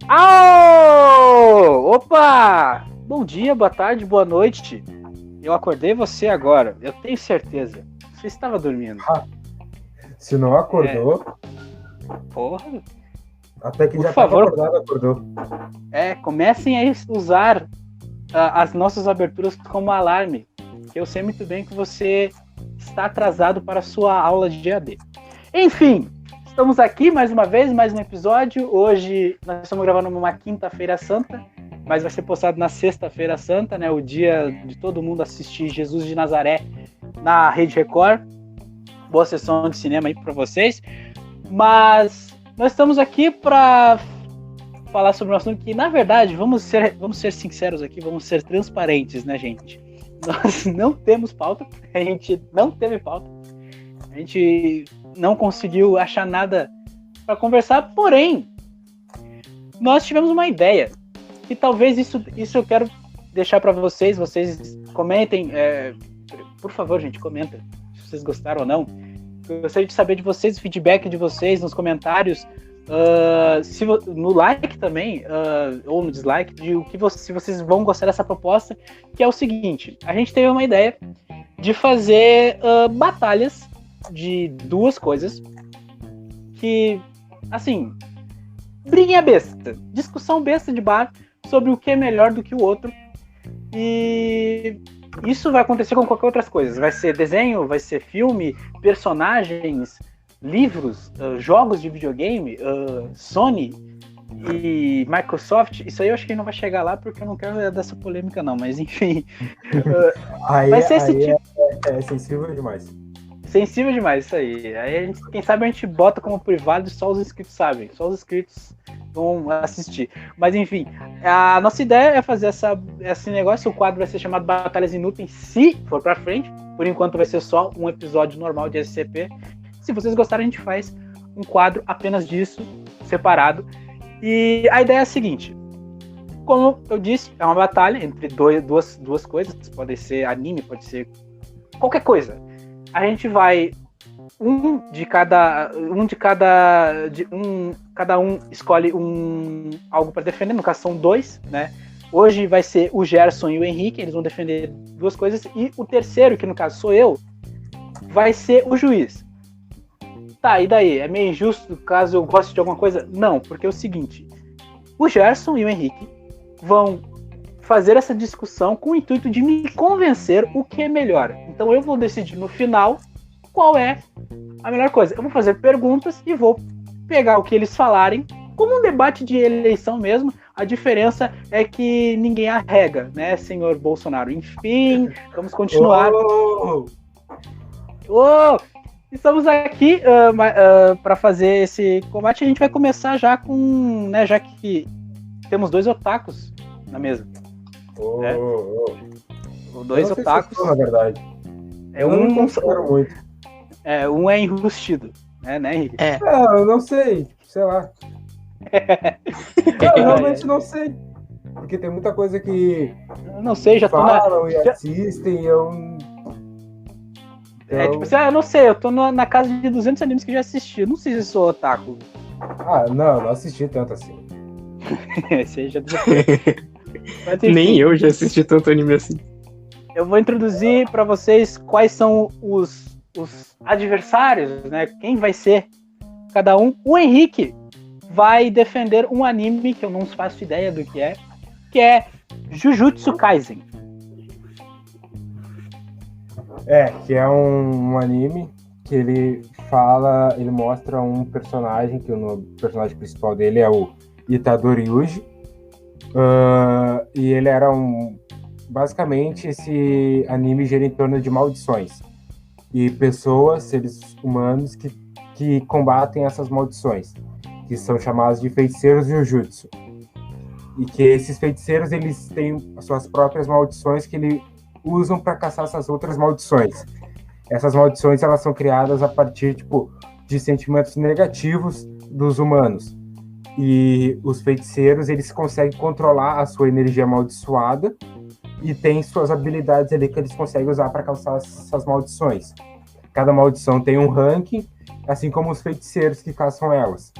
Aô! Opa! Bom dia, boa tarde, boa noite. Eu acordei você agora, eu tenho certeza. Você estava dormindo. Se não acordou... Porra! Até que Por já favor, estava acordado, acordou. Comecem a usar as nossas aberturas como alarme. Que eu sei muito bem que você está atrasado para a sua aula de EAD. Enfim, estamos aqui mais uma vez, mais um episódio. Hoje nós estamos gravando numa quinta-feira santa, mas vai ser postado na sexta-feira santa, né? O dia de todo mundo assistir Jesus de Nazaré na Rede Record. Boa sessão de cinema aí para vocês. Mas nós estamos aqui para falar sobre um assunto que, na verdade, vamos ser sinceros aqui, vamos ser transparentes, né, gente? Nós não temos pauta, a gente não teve pauta, a gente não conseguiu achar nada para conversar, porém, nós tivemos uma ideia, e talvez isso eu quero deixar para vocês comentem, por favor, gente, comenta se vocês gostaram ou não. Eu gostaria de saber de vocês, o feedback de vocês nos comentários, no like também, ou no dislike, se vocês vão gostar dessa proposta, que é o seguinte: a gente teve uma ideia de fazer batalhas de duas coisas que, assim, briguinha besta, discussão besta de bar sobre o que é melhor do que o outro, e isso vai acontecer com qualquer outras coisas. Vai ser desenho, vai ser filme, personagens, livros, jogos de videogame, Sony e Microsoft. Isso aí eu acho que não vai chegar lá porque eu não quero dessa polêmica não, mas enfim. Vai ser esse tipo. É sensível demais. Sensível demais isso aí. Aí quem sabe a gente bota como privado e só os inscritos sabem. Só os inscritos vão assistir. Mas enfim, a nossa ideia é fazer esse negócio. O quadro vai ser chamado Batalhas Inúteis, se for pra frente. Por enquanto vai ser só um episódio normal de SCP. Se vocês gostarem, a gente faz um quadro apenas disso, separado. E a ideia é a seguinte: como eu disse, é uma batalha entre duas coisas. Pode ser anime, pode ser qualquer coisa. A gente vai cada um escolhe algo para defender. No caso são dois, né? Hoje vai ser o Gerson e o Henrique, eles vão defender duas coisas, e o terceiro, que no caso sou eu, vai ser o juiz. Tá, e daí? É meio injusto caso eu goste de alguma coisa? Não, porque é o seguinte: o Gerson e o Henrique vão fazer essa discussão com o intuito de me convencer o que é melhor. Então eu vou decidir no final qual é a melhor coisa. Eu vou fazer perguntas e vou pegar o que eles falarem, como um debate de eleição mesmo. A diferença é que ninguém arrega, né, senhor Bolsonaro? Enfim, vamos continuar. Estamos aqui para fazer esse combate. A gente vai começar já com, né, já que temos dois otakus na mesa. Dois otakus. Na verdade. Um é enrustido, né, Henrique? Eu não sei, sei lá. Eu realmente não sei. Porque tem muita coisa que eu não sei, já falam e assistem e eu... Tipo assim, eu não sei, eu tô na casa de 200 animes que já assisti. Eu não sei se sou otaku. Não assisti tanto assim. Esse já Mas, nem eu já assisti tanto anime assim. Eu vou introduzir para vocês quais são os adversários, né? Quem vai ser cada um. O Henrique vai defender um anime que eu não faço ideia do que é Jujutsu Kaisen. Que é um anime que ele mostra um personagem, que o personagem principal dele é o Itadori Yuji, e ele era basicamente esse anime gira em torno de maldições e pessoas, seres humanos que combatem essas maldições, que são chamados de feiticeiros Jujutsu, e que esses feiticeiros eles têm as suas próprias maldições que eles usam para caçar essas outras maldições. Essas maldições elas são criadas a partir de sentimentos negativos dos humanos. E os feiticeiros eles conseguem controlar a sua energia amaldiçoada e tem suas habilidades ali que eles conseguem usar para caçar essas maldições. Cada maldição tem um ranking assim como os feiticeiros que caçam elas.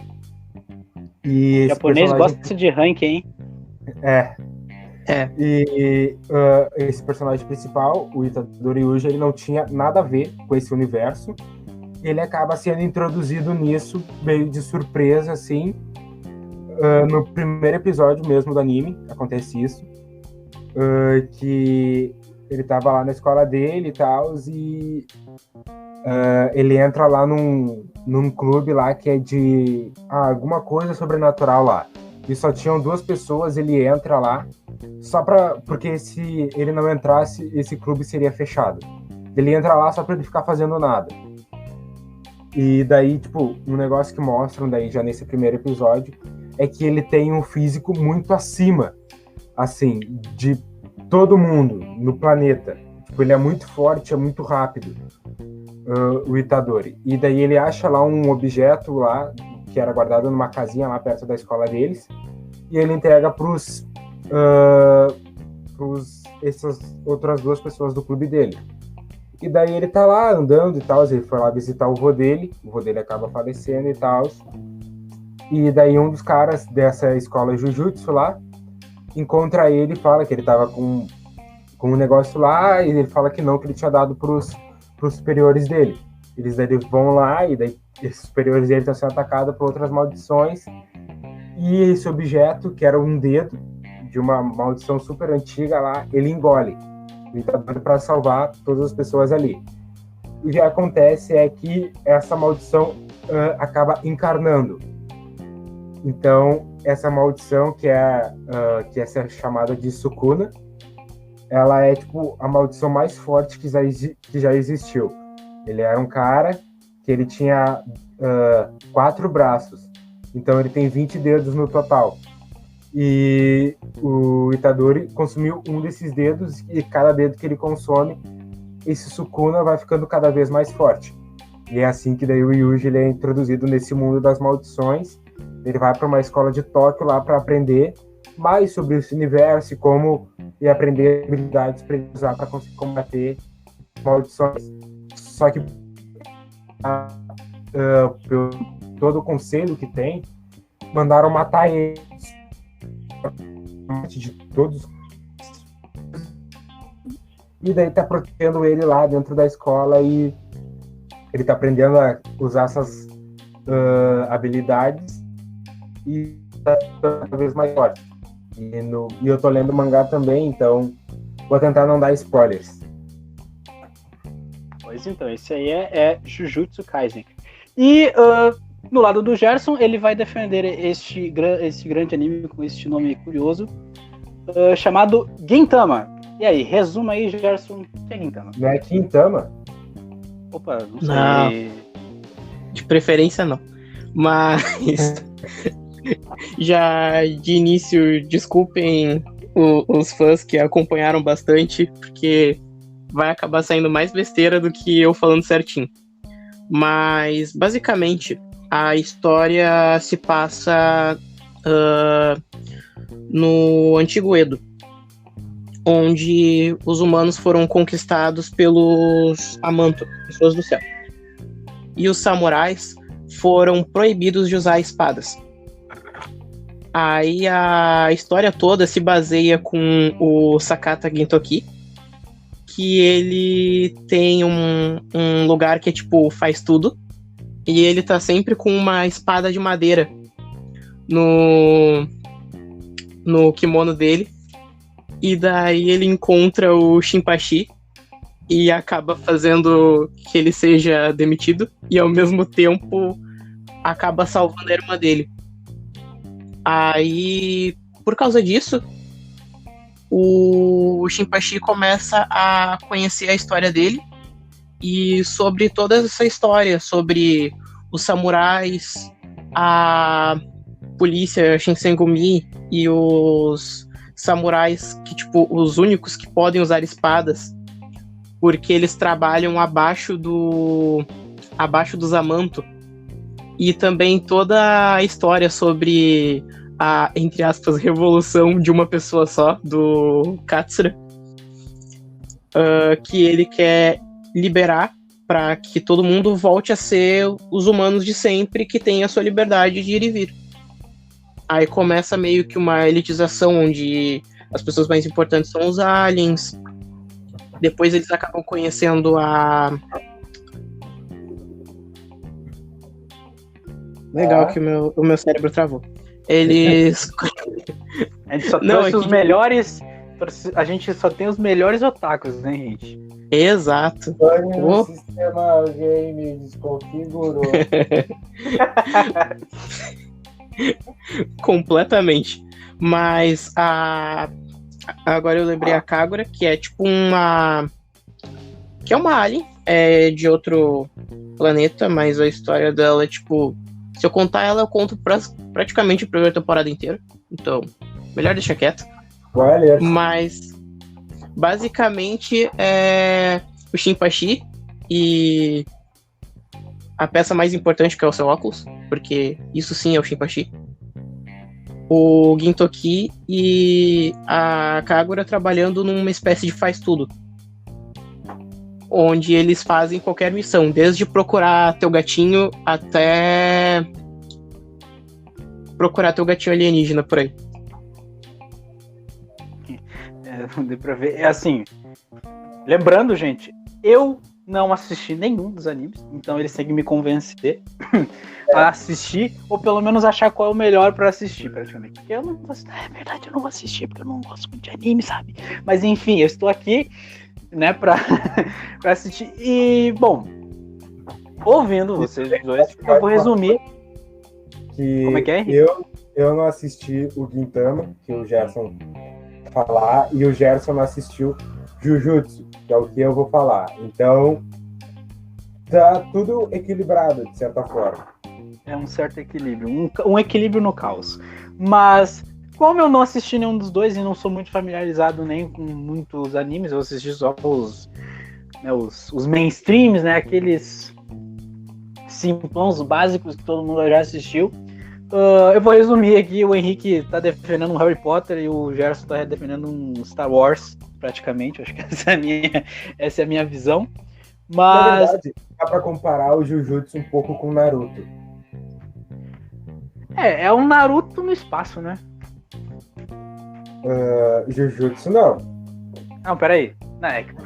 E O esse japonês personagem... gosta de ranking, hein? É. É. E esse personagem principal, o Itadori Yuji, ele não tinha nada a ver com esse universo. Ele acaba sendo introduzido nisso meio de surpresa, assim. No primeiro episódio mesmo do anime, acontece isso. Que ele tava lá na escola dele e tal, e ele entra lá num clube lá que é de alguma coisa sobrenatural lá. E só tinham 2 pessoas, ele entra lá, porque se ele não entrasse, esse clube seria fechado. Ele entra lá só pra ele ficar fazendo nada. E daí, tipo, um negócio que mostram daí já nesse primeiro episódio é que ele tem um físico muito acima, assim, de todo mundo no planeta. Tipo, ele é muito forte, é muito rápido, o Itadori. E daí ele acha lá um objeto lá, que era guardado numa casinha lá perto da escola deles, e ele entrega pros essas outras 2 pessoas do clube dele. E daí ele tá lá andando e tal, ele foi lá visitar o vô dele acaba falecendo e tal. E daí um dos caras dessa escola Jujutsu lá encontra ele e fala que ele tava com um negócio lá, e ele fala que não, que ele tinha dado pros superiores dele. Eles daí vão lá, e daí esses superiores dele estão sendo atacados por outras maldições, e esse objeto, que era um dedo de uma maldição super antiga lá, ele engole o Itadori para salvar todas as pessoas ali. O que acontece é que essa maldição acaba encarnando. Então, essa maldição, que é chamada de Sukuna, ela é tipo a maldição mais forte que já existiu. Ele era um cara que ele tinha 4 braços, então ele tem 20 dedos no total. E o Itadori consumiu um desses dedos, e cada dedo que ele consome, esse Sukuna vai ficando cada vez mais forte. E é assim que daí o Yuji ele é introduzido nesse mundo das maldições. Ele vai para uma escola de Tóquio lá para aprender mais sobre esse universo e aprender habilidades para usar para conseguir combater maldições. Só que pelo todo o conselho que tem, mandaram matar ele de todos, e daí tá protegendo ele lá dentro da escola, e ele tá aprendendo a usar essas habilidades e tá cada vez mais forte. E eu tô lendo mangá também, então vou tentar não dar spoilers. Pois então, esse aí é Jujutsu Kaisen. E no lado do Gerson, ele vai defender este grande anime com este nome curioso, chamado Gintama. E aí, resuma aí, Gerson, o que é Gintama? Não é Quintama? Opa, não sei. Não. De preferência, não. Mas, já de início, desculpem os fãs que acompanharam bastante, porque vai acabar saindo mais besteira do que eu falando certinho. Mas, basicamente, a história se passa no Antigo Edo, onde os humanos foram conquistados pelos Amanto, pessoas do céu. E os samurais foram proibidos de usar espadas. Aí a história toda se baseia com o Sakata Gintoki, que ele tem um lugar que é tipo, faz tudo, e ele tá sempre com uma espada de madeira no kimono dele, e daí ele encontra o Shinpachi e acaba fazendo que ele seja demitido, e ao mesmo tempo acaba salvando a irmã dele. Aí, por causa disso, o Shinpachi começa a conhecer a história dele, e sobre toda essa história, sobre os samurais, a polícia Shinsengumi e os samurais que, tipo, os únicos que podem usar espadas, porque eles trabalham abaixo dos Amanto. E também toda a história sobre a, entre aspas, revolução de uma pessoa só, do Katsura, que ele quer liberar para que todo mundo volte a ser os humanos de sempre, que tem a sua liberdade de ir e vir. Aí começa meio que uma elitização, onde as pessoas mais importantes são os aliens. Depois eles acabam conhecendo a... Legal que o meu cérebro travou. Eles... A gente só trouxe os melhores... A gente só tem os melhores otakus, né, gente? Exato. O sistema game desconfigurou. Completamente. Mas agora eu lembrei a Kagura, que é tipo uma... Que é uma alien, de outro planeta, mas a história dela é tipo... Se eu contar ela, eu conto praticamente a primeira temporada inteira. Então, melhor deixar quieto. Olha. Mas, basicamente, é o Shinpachi e a peça mais importante, que é o seu óculos, porque isso sim é o Shinpachi. O Gintoki e a Kagura trabalhando numa espécie de faz-tudo, onde eles fazem qualquer missão, desde procurar teu gatinho até procurar teu gatinho alienígena por aí. Não deu pra ver. É assim, lembrando, gente, eu não assisti nenhum dos animes, então eles têm que me convencer a assistir, ou pelo menos achar qual é o melhor pra assistir, praticamente. Porque eu não vou, é verdade, eu não vou assistir, porque eu não gosto muito de anime, sabe? Mas enfim, eu estou aqui, né, pra assistir. E, bom, ouvindo vocês dois, eu vou resumir. Como é que é? Eu não assisti o Gintama, que o Gerson falar, e o Gerson não assistiu Jujutsu, que é o que eu vou falar. Então, tá tudo equilibrado, de certa forma. É um certo equilíbrio, um equilíbrio no caos. Mas, como eu não assisti nenhum dos dois e não sou muito familiarizado nem com muitos animes, eu assisti só os mainstreams, né, aqueles simplões básicos que todo mundo já assistiu. Eu vou resumir aqui, o Henrique tá defendendo um Harry Potter e o Gerson tá defendendo um Star Wars, praticamente, acho que essa é a minha visão. Mas... Na verdade, dá pra comparar o Jujutsu um pouco com o Naruto. É um Naruto no espaço, né? Jujutsu não. Não, peraí.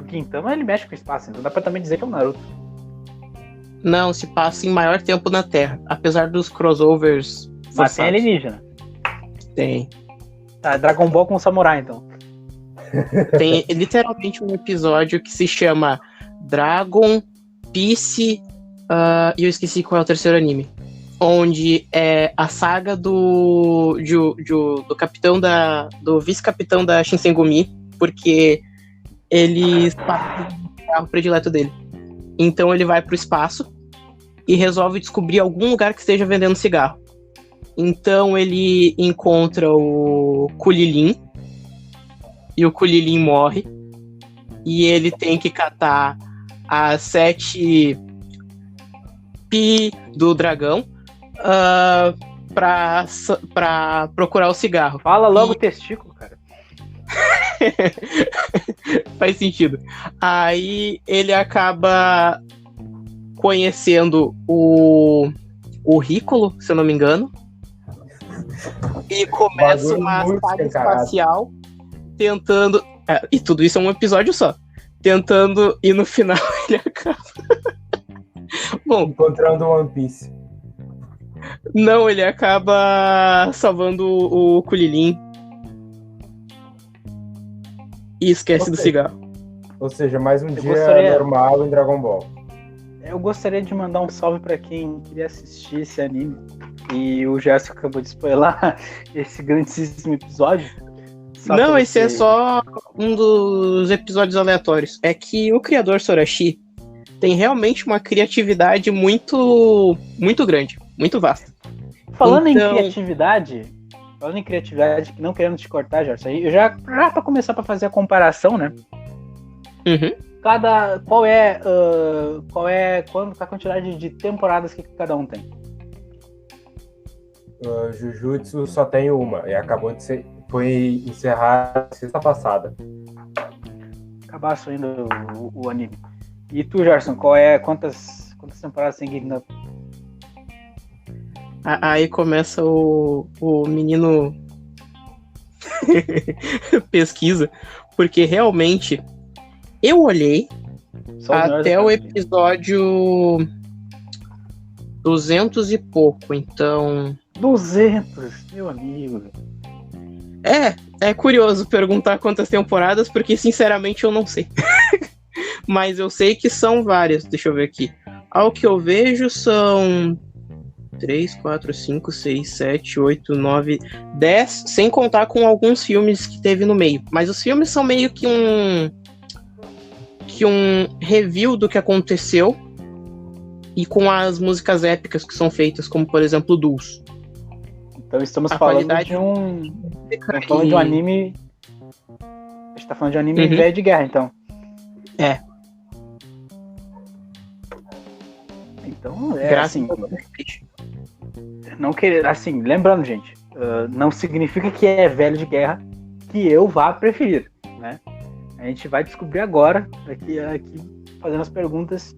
O Gintama ele mexe com o espaço, então dá pra também dizer que é um Naruto. Não, se passa em maior tempo na Terra, apesar dos crossovers. Mas tem alienígena. Tem. Tá, Dragon Ball com Samurai, então. Tem literalmente um episódio que se chama Dragon, Peace, e eu esqueci qual é o terceiro anime. Onde é a saga do capitão do vice-capitão da Shinsengumi, porque ele passa o carro predileto dele. Então ele vai pro espaço e resolve descobrir algum lugar que esteja vendendo cigarro. Então ele encontra o Kulilin e o Kulilin morre e ele tem que catar as 7 pi do dragão pra procurar o cigarro. Fala logo testículo, cara. Faz sentido. Aí ele acaba conhecendo o Riccolo, se eu não me engano, e começa uma saga espacial tentando... e tudo isso é um episódio só. Tentando, e no final ele acaba... Bom, encontrando o One Piece. Não, ele acaba salvando o Kulilin e esquece do cigarro. Ou seja, mais um dia normal em Dragon Ball. Eu gostaria de mandar um salve pra quem queria assistir esse anime. E o Gerson acabou de spoiler esse grandíssimo episódio. Não, esse é só um dos episódios aleatórios. É que o criador Sorashi tem realmente uma criatividade muito, muito grande, muito vasta. Falando em criatividade, que não querendo te cortar, Gerson, eu já pra começar pra fazer a comparação, né? Uhum. Qual é a quantidade de temporadas que cada um tem? Jujutsu só tem uma, e foi encerrada sexta passada. Acabaço ainda o anime. E tu, Gerson, quantas temporadas tem Getting Up? Aí começa o menino pesquisa, porque realmente eu olhei até o episódio 200 e pouco, então... 200, meu amigo. É curioso perguntar quantas temporadas, porque sinceramente eu não sei. Mas eu sei que são várias, deixa eu ver aqui. Ao que eu vejo são 3, 4, 5, 6, 7, 8, 9, 10, sem contar com alguns filmes que teve no meio. Mas os filmes são meio que um review do que aconteceu e com as músicas épicas que são feitas, como por exemplo Dulce. Então estamos falando de um anime. A gente tá falando de um anime velho de guerra, então. É. Então, assim. Não querer, assim, lembrando, gente, não significa que é velho de guerra que eu vá preferir, né? A gente vai descobrir agora, aqui fazendo as perguntas,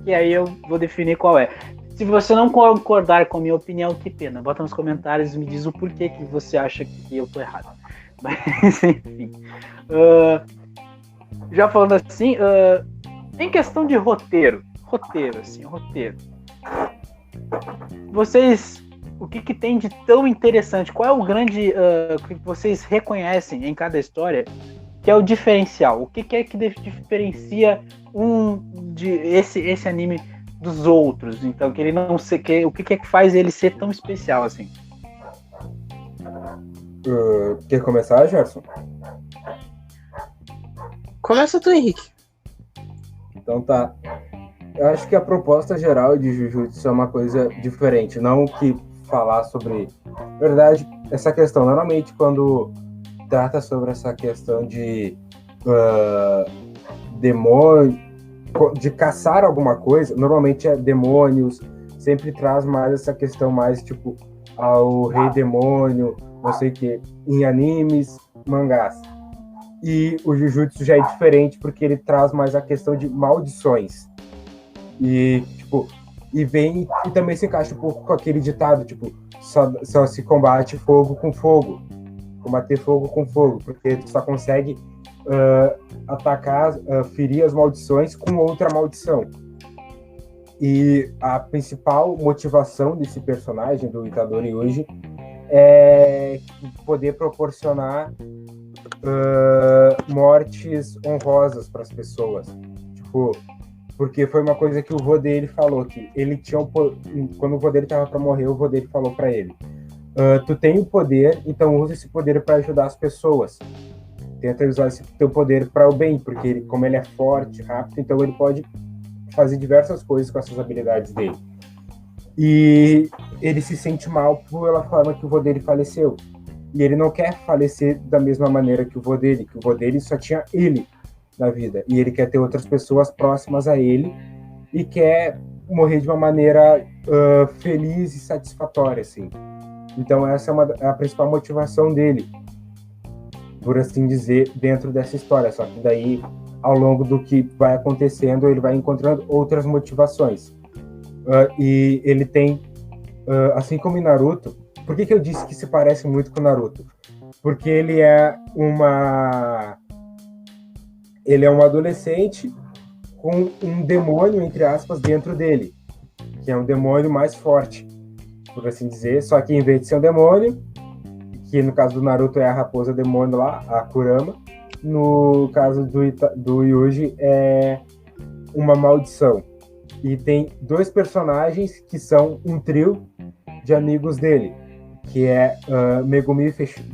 e aí eu vou definir qual é. Se você não concordar com a minha opinião, que pena. Bota nos comentários e me diz o porquê que você acha que eu tô errado. Mas, enfim. Já falando assim, em questão de roteiro. Vocês, o que tem de tão interessante? Qual é o grande que vocês reconhecem em cada história que é o diferencial? O que é que diferencia esse anime dos outros? Então, que ele não sei o que é que faz ele ser tão especial assim? Quer começar, Gerson? Começa tu, Henrique. Então tá. Eu acho que a proposta geral de Jujutsu é uma coisa diferente, não que falar sobre... Na verdade, essa questão, normalmente quando trata sobre essa questão de demônio, de caçar alguma coisa, normalmente é demônios, sempre traz mais essa questão mais tipo ao rei demônio, não sei o que, em animes, mangás. E o Jujutsu já é diferente porque ele traz mais a questão de maldições. E, tipo, e também se encaixa um pouco com aquele ditado, tipo, só se combate fogo com fogo. Combater fogo com fogo, porque tu só consegue atacar, ferir as maldições com outra maldição. E a principal motivação desse personagem, do Itadori Yuji, é poder proporcionar mortes honrosas para as pessoas. Tipo, porque foi uma coisa que o vô dele falou, que ele tinha quando o vô dele estava para morrer, o vô dele falou para ele: tu tem o poder, então usa esse poder para ajudar as pessoas. Tenta usar esse teu poder para o bem, porque como ele é forte, rápido, então ele pode fazer diversas coisas com essas habilidades dele. E ele se sente mal pela forma que o vô dele faleceu. E ele não quer falecer da mesma maneira que o vô dele só tinha ele na vida. E ele quer ter outras pessoas próximas a ele e quer morrer de uma maneira feliz e satisfatória, assim. Então essa é a principal motivação dele, por assim dizer, dentro dessa história. Só que daí, ao longo do que vai acontecendo, ele vai encontrando outras motivações. E ele tem, assim como em Naruto... Por que eu disse que se parece muito com Naruto? Porque ele é um adolescente com um demônio, entre aspas, dentro dele, que é um demônio mais forte, por assim dizer, só que em vez de ser um demônio, que no caso do Naruto é a raposa demônio lá, a Kurama, no caso do Yuji é uma maldição. E tem dois personagens que são um trio de amigos dele, que é Megumi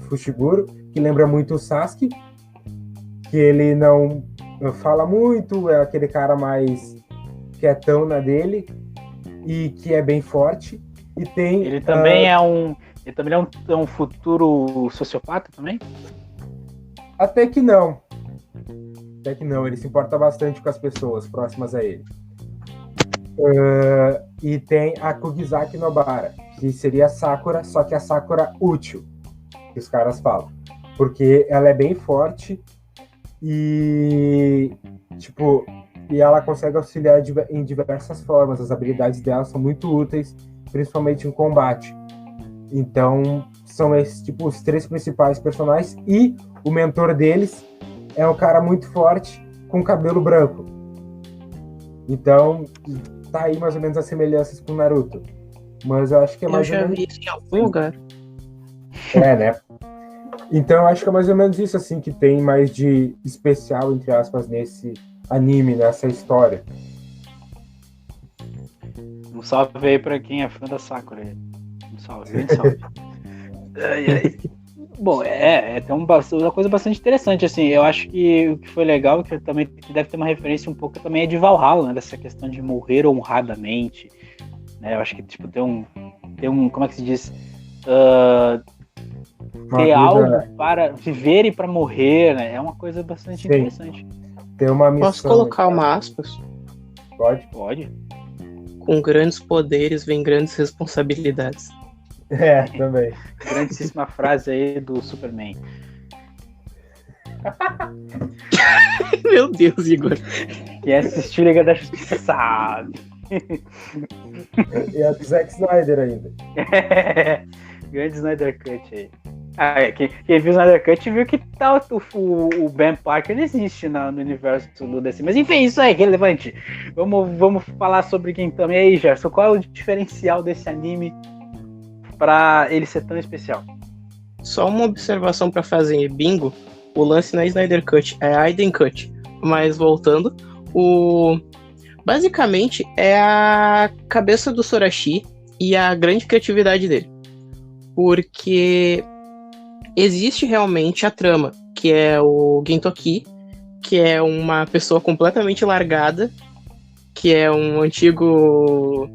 Fushiguro, que lembra muito o Sasuke, que ele não fala muito, é aquele cara mais quietão na dele, e que é bem forte. E tem... Ele também é um futuro sociopata também? Até que não, ele se importa bastante com as pessoas próximas a ele. E tem a Kugizaki Nobara, que seria a Sakura, só que a Sakura útil, que os caras falam. Porque ela é bem forte e, tipo, e ela consegue auxiliar em diversas formas. As habilidades dela são muito úteis, principalmente em combate. Então, são esses, tipo, os 3 principais personagens, e o mentor deles é um cara muito forte, com cabelo branco. Então, tá aí mais ou menos as semelhanças com o Naruto. Mas eu acho que é mais ou menos... Eu já vi isso em algum lugar. né? Então, eu acho que é mais ou menos isso, assim, que tem mais de especial, entre aspas, nesse anime, nessa história. Um salve aí pra quem é fã da Sakura. Um salve, grande salve. Ai, ai. Bom, tem uma coisa bastante interessante, assim. Eu acho que o que foi legal, que também deve ter uma referência um pouco também é de Valhalla, né? Dessa questão de morrer honradamente, né? Eu acho que, tipo, tem um como é que se diz? Ter algo para viver e para morrer, né? É uma coisa bastante interessante. Tem uma missão... Posso colocar uma aspas? Pode? Pode. Com grandes poderes vem grandes responsabilidades. Também. Grandíssima frase aí do Superman. Meu Deus, Igor. Que assistiu Liga da Justiça sabe. E a do Zack Snyder ainda. Grande Snyder Cut aí. Quem viu o Snyder Cut viu que tal o Ben Parker existe no universo do DC. Mas enfim, isso aí, relevante. Vamos falar sobre Gintama. E aí, Gerson, qual é o diferencial desse anime pra ele ser tão especial? Só uma observação pra fazer, bingo. O lance não é Snyder Cut, é Aiden Cut. Mas voltando, basicamente é a cabeça do Sorashi e a grande criatividade dele. Porque existe realmente a trama, que é o Gintoki, que é uma pessoa completamente largada, que é um antigo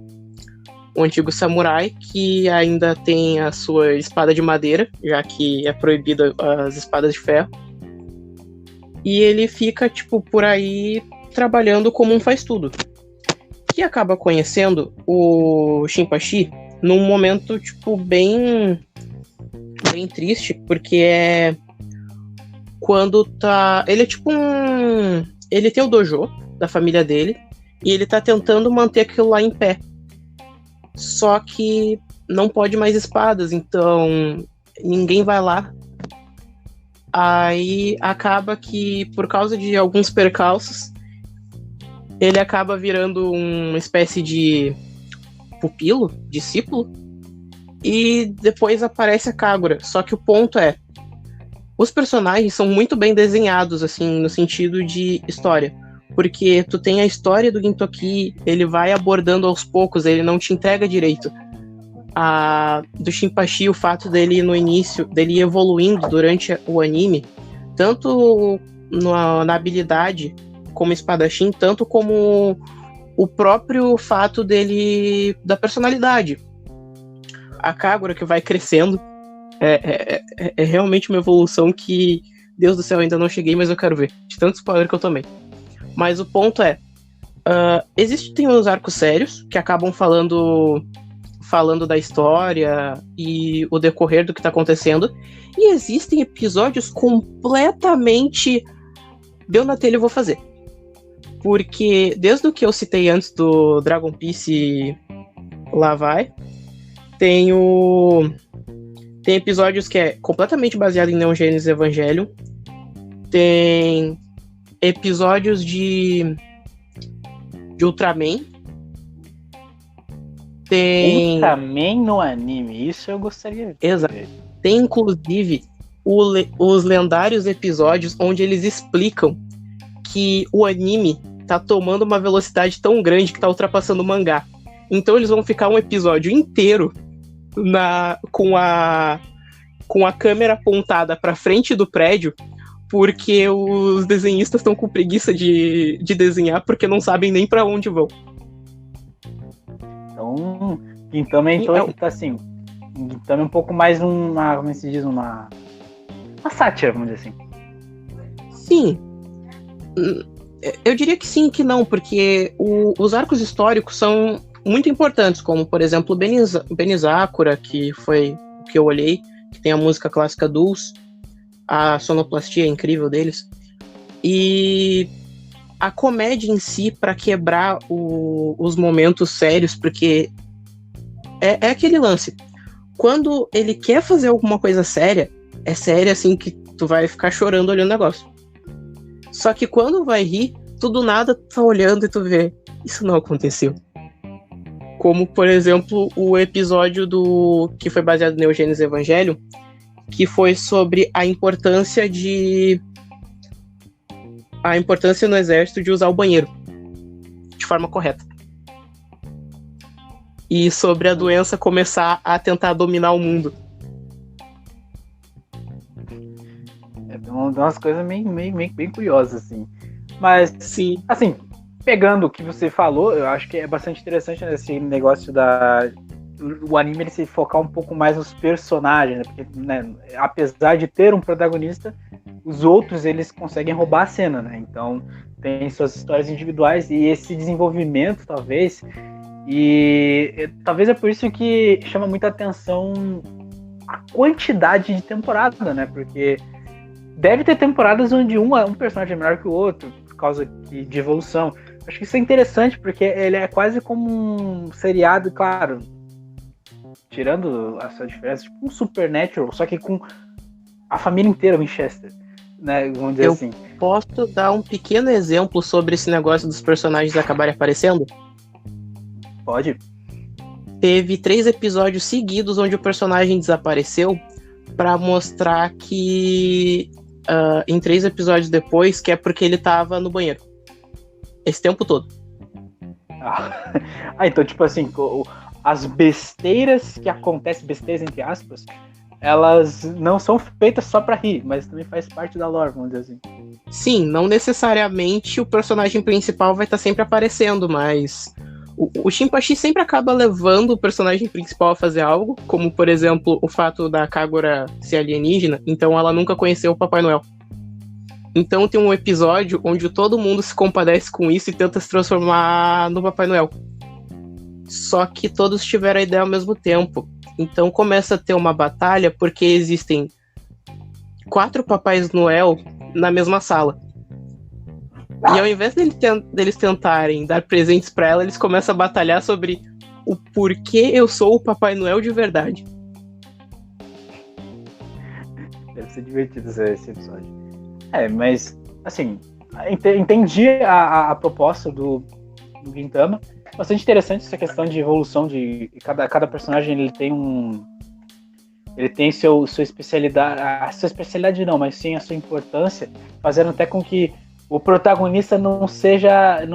samurai que ainda tem a sua espada de madeira, já que é proibida as espadas de ferro. E ele fica, tipo, por aí trabalhando como um faz-tudo. Que acaba conhecendo o Shinpachi num momento, tipo, bem triste, porque é quando tá... Ele é tipo ele tem o dojo da família dele e ele tá tentando manter aquilo lá em pé. Só que não pode mais espadas, então ninguém vai lá. Aí acaba que, por causa de alguns percalços, ele acaba virando uma espécie de pupilo, discípulo, e depois aparece a Kagura. Só que o ponto é, os personagens são muito bem desenhados, assim, no sentido de história. Porque tu tem a história do Gintoki, ele vai abordando aos poucos, ele não te entrega direito. Do Shinpachi, o fato dele no início, dele ir evoluindo durante o anime, tanto na habilidade como espadachim, tanto como o próprio fato dele, da personalidade. A Kagura, que vai crescendo, é realmente uma evolução que, Deus do céu, ainda não cheguei, mas eu quero ver, de tanto spoiler que eu tomei. Mas o ponto é, existem os arcos sérios, que acabam falando da história e o decorrer do que está acontecendo, e existem episódios completamente deu na telha, eu vou fazer. Porque desde o que eu citei antes do Dragon Piece lá vai, tem episódios que é completamente baseado em Neon Genesis Evangelion, tem episódios de Ultraman, tem Ultraman no anime, isso eu gostaria de ver. Exato. Tem inclusive os lendários episódios onde eles explicam que o anime tá tomando uma velocidade tão grande que tá ultrapassando o mangá. Então eles vão ficar um episódio inteiro com a câmera apontada pra frente do prédio, porque os desenhistas estão com preguiça de desenhar, porque não sabem nem pra onde vão. Então tá assim, então um pouco mais como se diz, uma sátira, vamos dizer assim. Sim. Eu diria que sim, que não, porque os arcos históricos são muito importantes, como, por exemplo, o Benizakura, que foi o que eu olhei, que tem a música clássica Dulce, a sonoplastia incrível deles. E a comédia em si, pra quebrar os momentos sérios, porque é aquele lance. Quando ele quer fazer alguma coisa séria, é séria assim que tu vai ficar chorando olhando o negócio. Só que quando vai rir, tu do nada tá olhando e tu vê, isso não aconteceu. Como, por exemplo, o episódio que foi baseado no Gênesis Evangelion, que foi sobre a importância no exército de usar o banheiro de forma correta. E sobre a doença começar a tentar dominar o mundo. É umas coisas bem curiosas, assim. Mas, sim, assim, pegando o que você falou, eu acho que é bastante interessante esse negócio o anime ele se focar um pouco mais nos personagens, né? Porque, né, apesar de ter um protagonista, os outros eles conseguem roubar a cena, né? Então tem suas histórias individuais e esse desenvolvimento, talvez é por isso que chama muita atenção a quantidade de temporada, né? Porque deve ter temporadas onde um personagem é melhor que o outro por causa de evolução. Acho que isso é interessante porque ele é quase como um seriado, claro, tirando essa diferença, tipo um Supernatural, só que com a família inteira Winchester, né? Vamos dizer assim. Posso dar um pequeno exemplo sobre esse negócio dos personagens acabarem aparecendo? Pode. Teve 3 episódios seguidos onde o personagem desapareceu pra mostrar que em 3 episódios depois, que é porque ele tava no banheiro. Esse tempo todo. Então, tipo assim, as besteiras que acontecem, besteiras entre aspas, elas não são feitas só pra rir, mas também faz parte da lore, vamos dizer assim. Sim, não necessariamente o personagem principal vai estar sempre aparecendo, mas o Shinpachi sempre acaba levando o personagem principal a fazer algo, como, por exemplo, o fato da Kagura ser alienígena, então ela nunca conheceu o Papai Noel. Então tem um episódio onde todo mundo se compadece com isso e tenta se transformar no Papai Noel. Só que todos tiveram a ideia ao mesmo tempo. Então começa a ter uma batalha porque existem 4 Papais Noel na mesma sala. E ao invés deles tentarem dar presentes pra ela, eles começam a batalhar sobre o porquê eu sou o Papai Noel de verdade. Deve ser divertido esse episódio. Mas, assim, entendi a proposta do Gintama. Bastante interessante essa questão de evolução de cada personagem. Ele tem sua especialidade, a sua especialidade não, mas sim a sua importância, fazendo até com que o protagonista não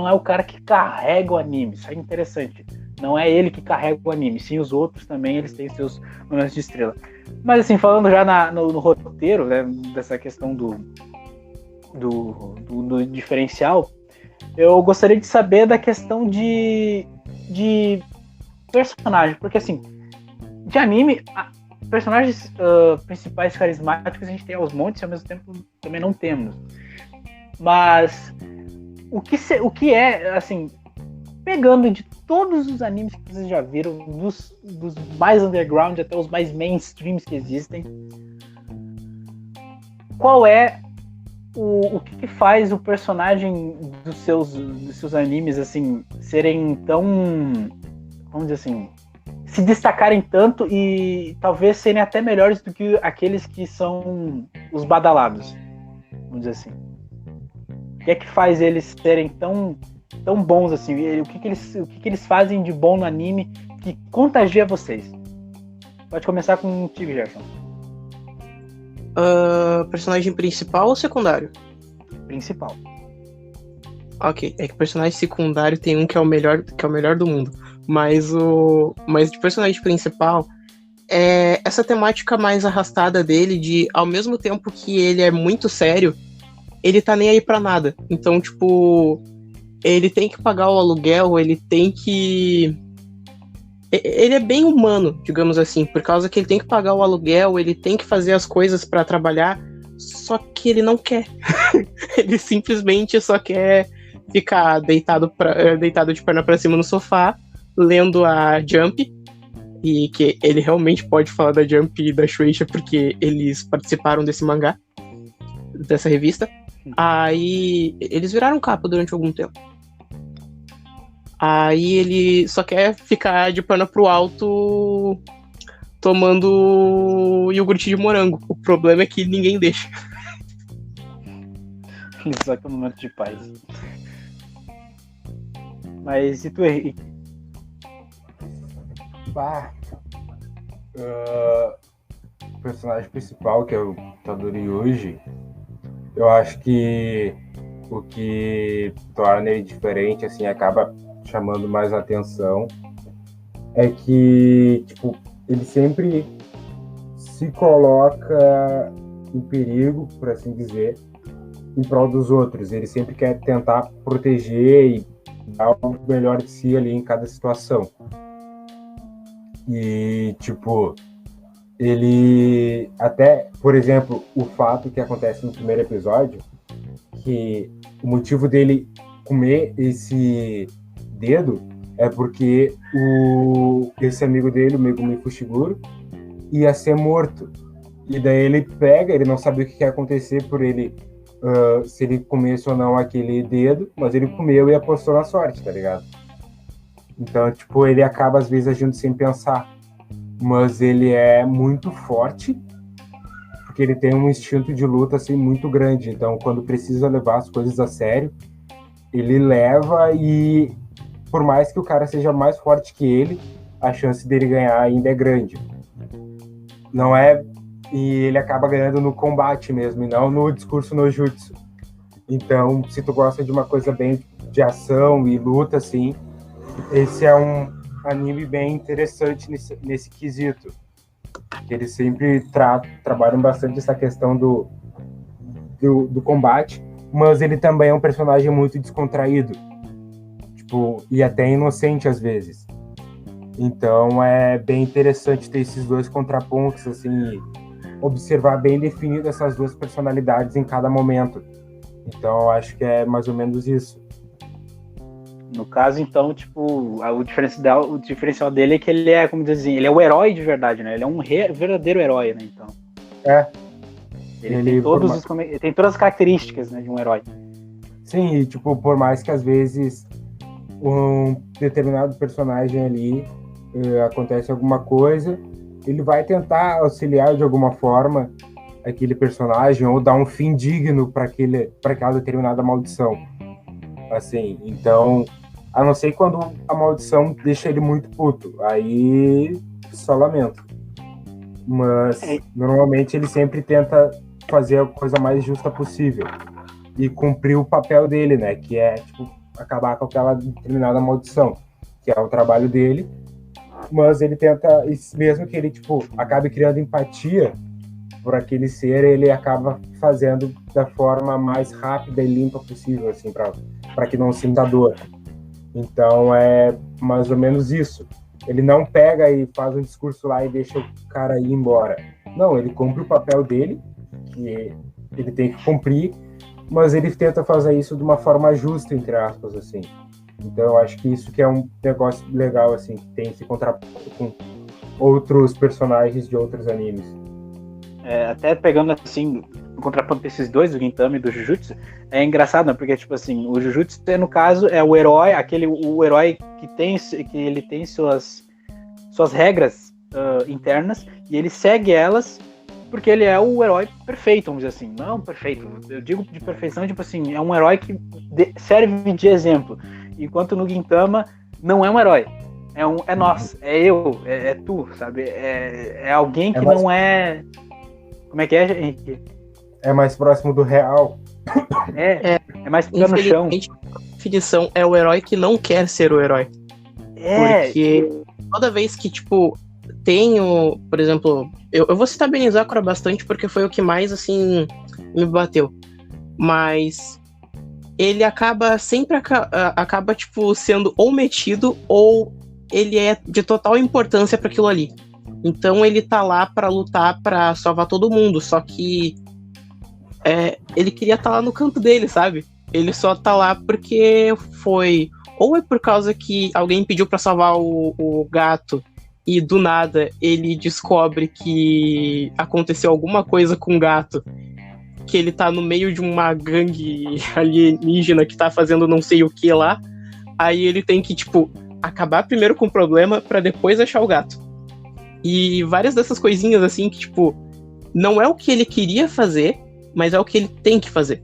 é o cara que carrega o anime. Isso é interessante. Não é ele que carrega o anime, sim os outros também, eles têm seus momentos de estrela. Mas assim, falando já no roteiro, né, dessa questão do diferencial, eu gostaria de saber da questão de personagem, porque assim, de anime, personagens principais carismáticos a gente tem aos montes e ao mesmo tempo também não temos. Mas o que é, assim, pegando de todos os animes que vocês já viram, dos mais underground até os mais mainstreams que existem, qual é o que faz o personagem dos seus animes, assim, serem tão, vamos dizer assim, se destacarem tanto e talvez serem até melhores do que aqueles que são os badalados, vamos dizer assim? O que é que faz eles serem tão bons assim? O que eles fazem de bom no anime que contagia vocês? Pode começar contigo, Gerson. Personagem principal ou secundário? Principal. Ok, é que o personagem secundário tem um que é o melhor do mundo. Mas de personagem principal, essa temática mais arrastada dele de, ao mesmo tempo que ele é muito sério, ele tá nem aí pra nada. Então, tipo, ele tem que pagar o aluguel, ele é bem humano, digamos assim, por causa que ele tem que pagar o aluguel, ele tem que fazer as coisas pra trabalhar, só que ele não quer. Ele simplesmente só quer ficar deitado de perna pra cima no sofá, lendo a Jump, e que ele realmente pode falar da Jump e da Shueisha porque eles participaram desse mangá, dessa revista. Aí eles viraram capa durante algum tempo. Aí ele só quer ficar de perna pro alto tomando iogurte de morango. O problema é que ninguém deixa. Só que é um momento de paz. Mas e tu, Henrique? O personagem principal, que é o Tadori Yuji, eu acho que o que torna ele diferente, assim, acaba chamando mais atenção, é que, tipo, ele sempre se coloca em perigo, por assim dizer, em prol dos outros. Ele sempre quer tentar proteger e dar o melhor de si ali em cada situação. E, tipo, ele até, por exemplo, o fato que acontece no primeiro episódio, que o motivo dele comer esse dedo é porque esse amigo dele, o Megumi Fushiguro, ia ser morto. E daí ele pega, ele não sabia o que ia acontecer por ele, se ele comesse ou não aquele dedo, mas ele comeu e apostou na sorte, tá ligado? Então, tipo, ele acaba às vezes agindo sem pensar. Mas ele é muito forte, porque ele tem um instinto de luta assim muito grande. Então, quando precisa levar as coisas a sério, ele leva, e por mais que o cara seja mais forte que ele, a chance dele ganhar ainda é grande. Não é... E ele acaba ganhando no combate mesmo, e não no discurso no jutsu. Então, se tu gosta de uma coisa bem de ação e luta, assim, esse é um anime bem interessante nesse quesito. Eles sempre trabalham bastante essa questão do combate, mas ele também é um personagem muito descontraído, tipo, e até inocente às vezes. Então é bem interessante ter esses dois contrapontos, assim, e observar bem definido essas duas personalidades em cada momento. Então acho que é mais ou menos isso. No caso, então, tipo, o diferencial dele é que ele é, como dizer assim, ele é o herói de verdade, né? Ele é um verdadeiro herói, né? Então. Ele tem tem todas as características, né, de um herói. Sim, e tipo, por mais que às vezes um determinado personagem ali acontece alguma coisa, ele vai tentar auxiliar de alguma forma aquele personagem ou dar um fim digno para aquela determinada maldição. Assim, então, a não ser quando a maldição deixa ele muito puto, aí só lamento. Mas normalmente ele sempre tenta fazer a coisa mais justa possível e cumprir o papel dele, né? Que é, tipo, acabar com aquela determinada maldição, que é o trabalho dele. Mas ele tenta, mesmo que ele, tipo, acabe criando empatia por aquele ser, ele acaba fazendo da forma mais rápida e limpa possível, assim, para que não sinta dor. Então é mais ou menos isso. Ele não pega e faz um discurso lá e deixa o cara ir embora. Não, ele cumpre o papel dele, que ele tem que cumprir, mas ele tenta fazer isso de uma forma justa, entre aspas, assim. Então eu acho que isso que é um negócio legal, assim, que tem esse contraponto com outros personagens de outros animes. Até pegando, assim, o contraponto desses dois, do Gintama e do Jujutsu, é engraçado, né? Porque, tipo assim, o Jujutsu, no caso, é o herói, o herói que ele tem suas regras internas, e ele segue elas porque ele é o herói perfeito, vamos dizer assim. Não perfeito, eu digo de perfeição, tipo assim, é um herói que serve de exemplo. Enquanto no Gintama não é um herói. É nós, é eu, é tu, sabe? É alguém que não é... Como é que é, Henrique? É mais próximo do real. É mais pé no chão. A definição é o herói que não quer ser o herói. Porque toda vez que, tipo, tenho, por exemplo, eu vou citar Benizakura bastante porque foi o que mais, assim, me bateu. Mas ele acaba sempre, tipo, sendo ou metido ou ele é de total importância para aquilo ali. Então ele tá lá pra lutar pra salvar todo mundo, só que ele queria estar lá no canto dele, sabe? Ele só tá lá porque foi... Ou é por causa que alguém pediu pra salvar o gato e do nada ele descobre que aconteceu alguma coisa com o gato que ele tá no meio de uma gangue alienígena que tá fazendo não sei o que lá. Aí ele tem que, tipo, acabar primeiro com o problema pra depois achar o gato. E várias dessas coisinhas, assim, que, tipo, não é o que ele queria fazer, mas é o que ele tem que fazer.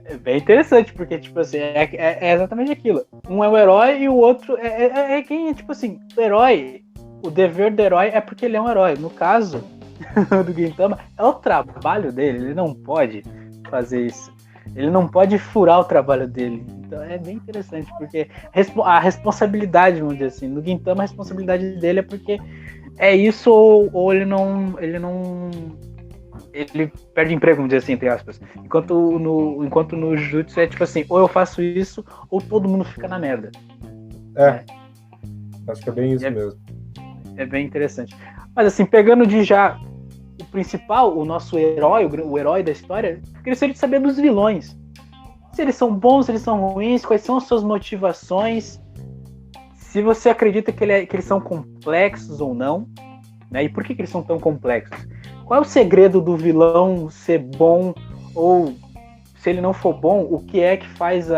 É bem interessante, porque, tipo assim, é exatamente aquilo. Um é o herói e o outro é quem, tipo assim, o herói, o dever do herói é porque ele é um herói. No caso do Gintama, é o trabalho dele, ele não pode fazer isso. Ele não pode furar o trabalho dele. Então é bem interessante, porque a responsabilidade, vamos dizer assim, no Gintama a responsabilidade dele é porque é isso ou ele perde emprego, vamos dizer assim, entre aspas. Enquanto no Jujutsu é tipo assim, ou eu faço isso, ou todo mundo fica na merda. Acho que é bem isso mesmo. É bem interessante. Mas assim, pegando de já o principal, o nosso herói, o herói da história, eu gostaria de saber dos vilões. Se eles são bons, se eles são ruins, quais são as suas motivações, se você acredita que eles são complexos ou não, né? E por que eles são tão complexos? Qual é o segredo do vilão ser bom? Ou, se ele não for bom, o que é que faz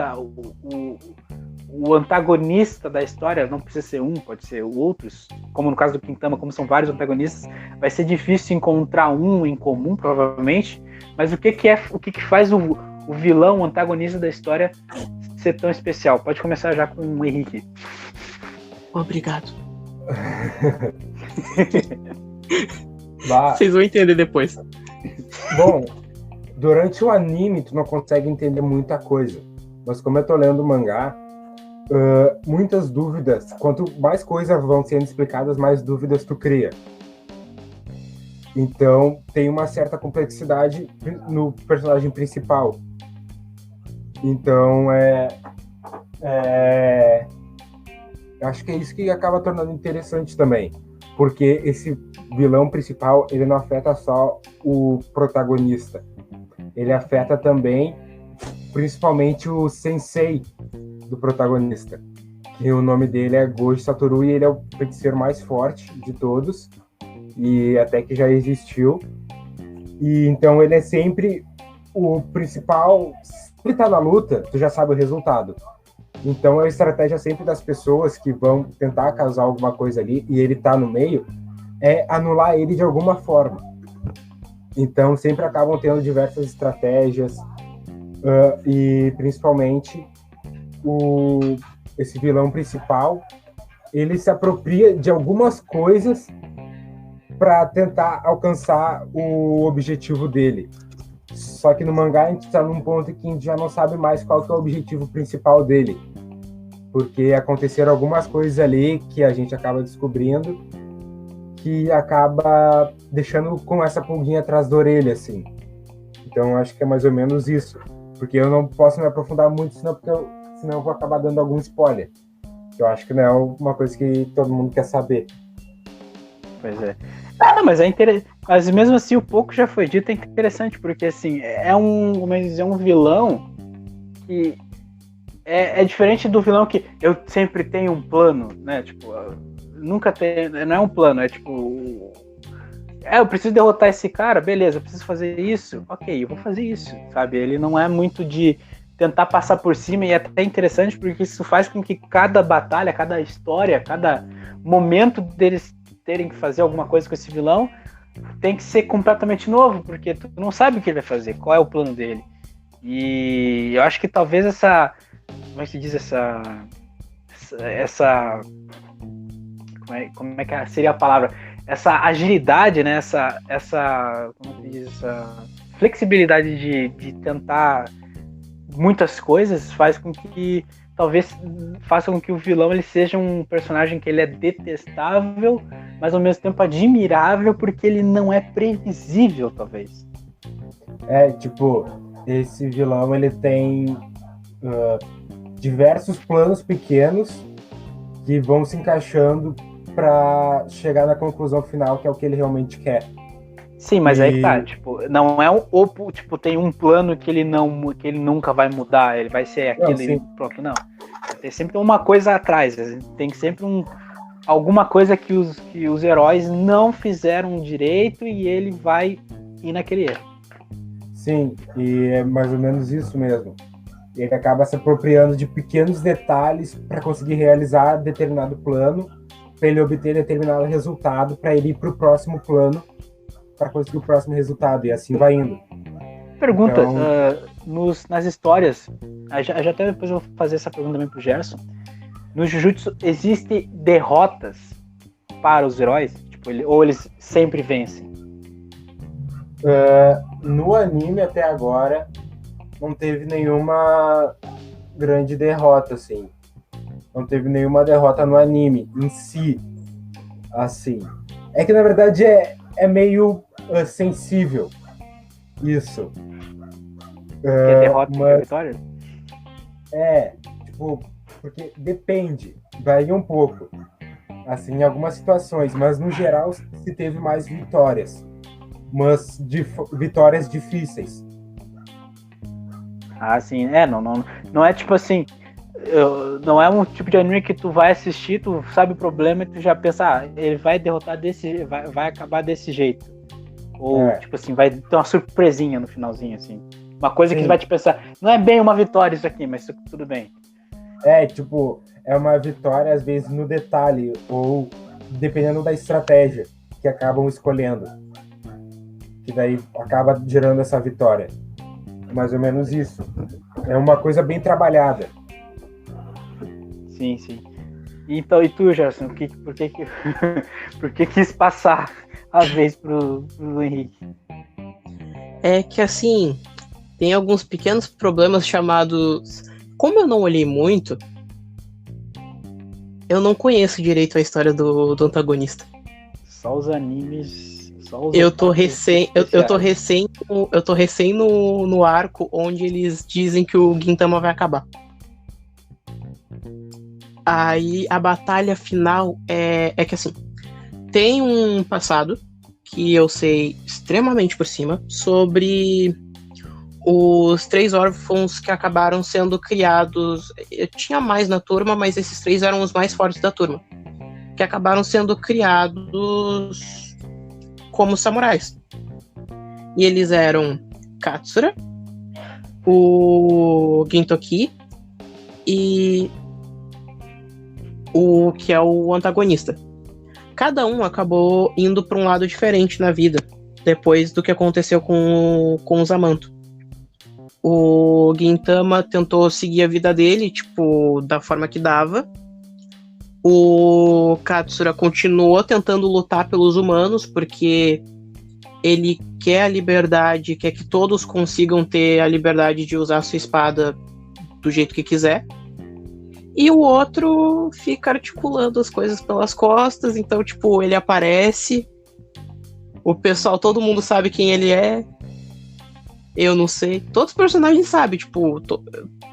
o antagonista da história? Não precisa ser um, pode ser outros. Como no caso do Gintama, como são vários antagonistas, vai ser difícil encontrar um em comum, provavelmente. Mas o que faz o vilão, o antagonista da história ser tão especial? Pode começar já com o Henrique. Obrigado. Vocês vão entender depois. Bom, durante o anime tu não consegue entender muita coisa, mas como eu tô lendo o mangá, muitas dúvidas, quanto mais coisas vão sendo explicadas, mais dúvidas tu cria. Então tem uma certa complexidade no personagem principal. Então acho que é isso que acaba tornando interessante também, porque esse vilão principal, ele não afeta só o protagonista, ele afeta também, principalmente o sensei do protagonista, que o nome dele é Gojo Satoru, e ele é o feiticeiro mais forte de todos, e até que já existiu, e então ele é sempre o principal. Se ele tá na luta, tu já sabe o resultado. Então a estratégia sempre das pessoas que vão tentar causar alguma coisa ali e ele tá no meio é anular ele de alguma forma. Então sempre acabam tendo diversas estratégias e principalmente esse vilão principal, ele se apropria de algumas coisas para tentar alcançar o objetivo dele. Só que no mangá a gente está num ponto que a gente já não sabe mais qual que é o objetivo principal dele. Porque aconteceram algumas coisas ali que a gente acaba descobrindo que acaba deixando com essa pulguinha atrás da orelha, assim. Então acho que é mais ou menos isso. Porque eu não posso me aprofundar muito, senão eu vou acabar dando algum spoiler. Eu acho que não é uma coisa que todo mundo quer saber. Pois é. Não, mas é interessante. Mas mesmo assim, o pouco já foi dito, é interessante, porque assim, é um vilão que é diferente do vilão que eu sempre tenho um plano, né? Tipo, nunca tem. Não é um plano, é tipo. Eu preciso derrotar esse cara, beleza, eu preciso fazer isso, ok, eu vou fazer isso, sabe? Ele não é muito de tentar passar por cima, e é até interessante porque isso faz com que cada batalha, cada história, cada momento deles terem que fazer alguma coisa com esse vilão tem que ser completamente novo, porque tu não sabe o que ele vai fazer, qual é o plano dele. E eu acho que talvez essa, como é que se diz, essa como é que seria a palavra? Essa agilidade, né? Essa como se diz, essa flexibilidade de tentar muitas coisas faz com que talvez faça com que o vilão ele seja um personagem que ele é detestável, mas ao mesmo tempo admirável, porque ele não é previsível, talvez. Tipo, esse vilão ele tem diversos planos pequenos que vão se encaixando para chegar na conclusão final, que é o que ele realmente quer. Sim, mas aí que tá, tipo, não é tipo, tem um plano que ele nunca vai mudar, ele vai ser aquilo e pronto, não. Tem sempre uma coisa atrás, tem sempre alguma coisa que os heróis não fizeram direito e ele vai ir naquele erro. Sim, e é mais ou menos isso mesmo. Ele acaba se apropriando de pequenos detalhes para conseguir realizar determinado plano, para ele obter determinado resultado, para ele ir para o próximo plano, para conseguir o próximo resultado, e assim vai indo. Pergunta, Então, nas histórias, já até depois eu vou fazer essa pergunta também pro Gerson. No Jujutsu, existem derrotas para os heróis? Tipo, ou eles sempre vencem? no anime até agora não teve nenhuma grande derrota, assim. Não teve nenhuma derrota no anime em si, assim. É que na verdade é meio sensível isso. Que é derrota e mas vitória? tipo, porque depende, varia um pouco, assim, em algumas situações, mas no geral se teve mais vitórias, mas vitórias difíceis. Ah, sim. Não é tipo assim, não é um tipo de anime que tu vai assistir, tu sabe o problema e tu já pensa, ele vai derrotar vai acabar desse jeito. Ou, tipo assim, vai ter uma surpresinha no finalzinho, assim. Uma coisa Sim. que vai te pensar, não é bem uma vitória isso aqui, mas tudo bem. Tipo, é uma vitória às vezes no detalhe, ou dependendo da estratégia que acabam escolhendo, que daí acaba gerando essa vitória. Mais ou menos isso. É uma coisa bem trabalhada. Sim. Então, e tu, Gerson, por que quis passar a vez pro Henrique? É que assim, tem alguns pequenos problemas chamados... Como eu não olhei muito, eu não conheço direito a história do antagonista. Só os animes... Eu tô recém no arco onde eles dizem que o Gintama vai acabar. Aí a batalha final é que assim, tem um passado que eu sei extremamente por cima sobre os 3 órfãos que acabaram sendo criados. Eu tinha mais na turma, mas esses 3 eram os mais fortes da turma, que acabaram sendo criados como samurais. E eles eram Katsura, o Gintoki e o que é o antagonista. Cada um acabou indo para um lado diferente na vida, depois do que aconteceu com o Zamanto. O Gintama tentou seguir a vida dele, tipo, da forma que dava. O Katsura continuou tentando lutar pelos humanos, porque ele quer a liberdade, quer que todos consigam ter a liberdade de usar a sua espada do jeito que quiser. E o outro fica articulando as coisas pelas costas, então, tipo, ele aparece, o pessoal, todo mundo sabe quem ele é, eu não sei, todos os personagens sabem, tipo,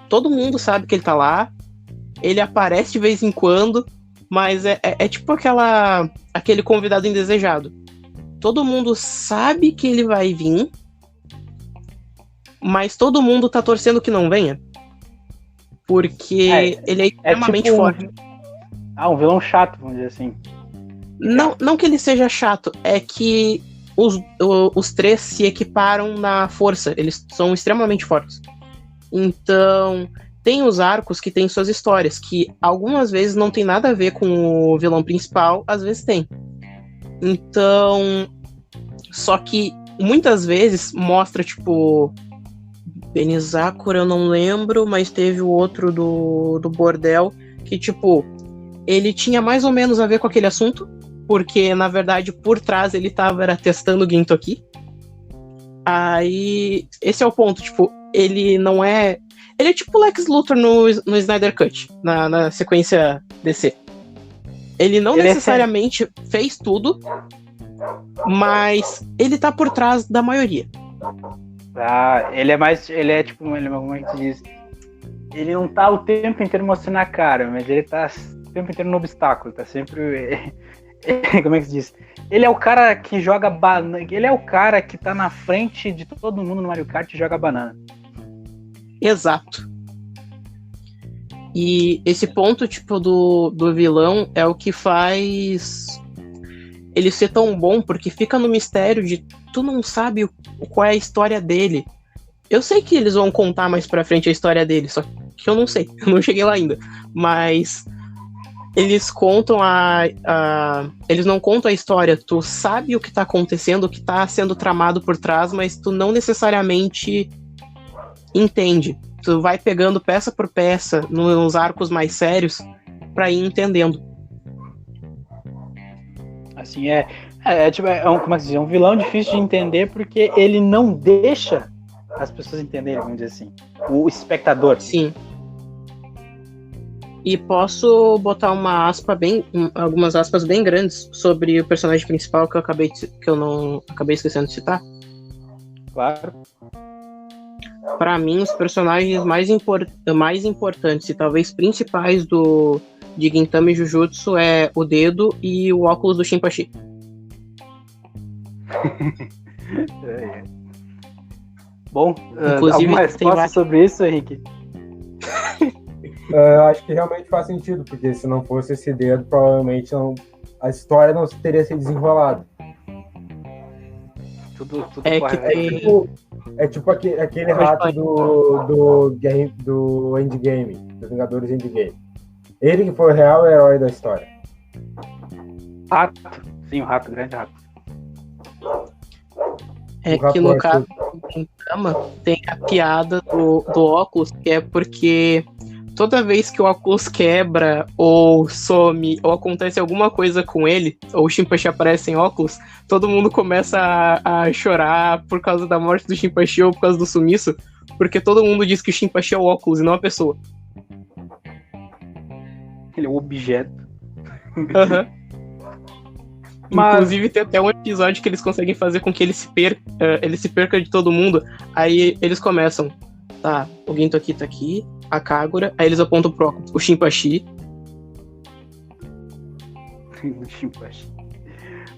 todo mundo sabe que ele tá lá, ele aparece de vez em quando, mas é tipo aquele convidado indesejado. Todo mundo sabe que ele vai vir, mas todo mundo tá torcendo que não venha. Porque ele é extremamente tipo forte. Um vilão chato, vamos dizer assim. Não que ele seja chato, é que os 3 se equiparam na força. Eles são extremamente fortes. Então, tem os arcos que tem suas histórias, que algumas vezes não tem nada a ver com o vilão principal, às vezes tem. Então, só que muitas vezes mostra, tipo... Benizakura eu não lembro, mas teve o outro do bordel, que tipo, ele tinha mais ou menos a ver com aquele assunto, porque na verdade por trás ele era testando o Gintoki. Aí, esse é o ponto, tipo, ele não é... Ele é tipo o Lex Luthor no Snyder Cut, na sequência DC. Ele não necessariamente fez tudo, mas ele tá por trás da maioria. Ele é tipo, como é que se diz? Ele não tá o tempo inteiro mostrando a cara, mas ele tá o tempo inteiro no obstáculo, tá sempre... Como é que se diz? Ele é o cara que joga banana, ele é o cara que tá na frente de todo mundo no Mario Kart e joga banana. Exato. E esse ponto, tipo, do vilão é o que faz ele ser tão bom, porque fica no mistério de tu não sabe qual é a história dele. Eu sei que eles vão contar mais pra frente a história dele, só que eu não sei, eu não cheguei lá ainda. Mas eles contam eles não contam a história, tu sabe o que tá acontecendo, o que tá sendo tramado por trás, mas tu não necessariamente entende. Tu vai pegando peça por peça nos arcos mais sérios pra ir entendendo. Assim, como é que se diz? É um vilão difícil de entender porque ele não deixa as pessoas entenderem, vamos dizer assim. O espectador. Sim. E posso botar algumas aspas bem grandes sobre o personagem principal que eu não acabei esquecendo de citar. Claro. Para mim, os personagens mais importantes e talvez principais de Gintama e Jujutsu é o Dedo e o óculos do Shinpachi. Bom, Inclusive, alguma resposta sobre isso, Henrique? Eu acho que realmente faz sentido, porque se não fosse esse dedo, provavelmente a história não teria se desenrolado. Tudo É que tem... É tipo aquele rato do Endgame, dos Vingadores Endgame. Ele que foi o real herói da história. Rato. Sim, o rato, o grande rato. É que no caso do Gintama tem a piada do óculos, que é porque toda vez que o óculos quebra, ou some, ou acontece alguma coisa com ele, ou o Shinpachi aparece em óculos, todo mundo começa a chorar por causa da morte do Shinpachi ou por causa do sumiço, porque todo mundo diz que o Shinpachi é o óculos e não a pessoa. Ele é um objeto. Uhum. Inclusive tem até um episódio que eles conseguem fazer com que ele se perca de todo mundo. Aí eles começam, tá, o Ginto aqui tá aqui, a Kagura, aí eles apontam pro óculos, o Shinpachi.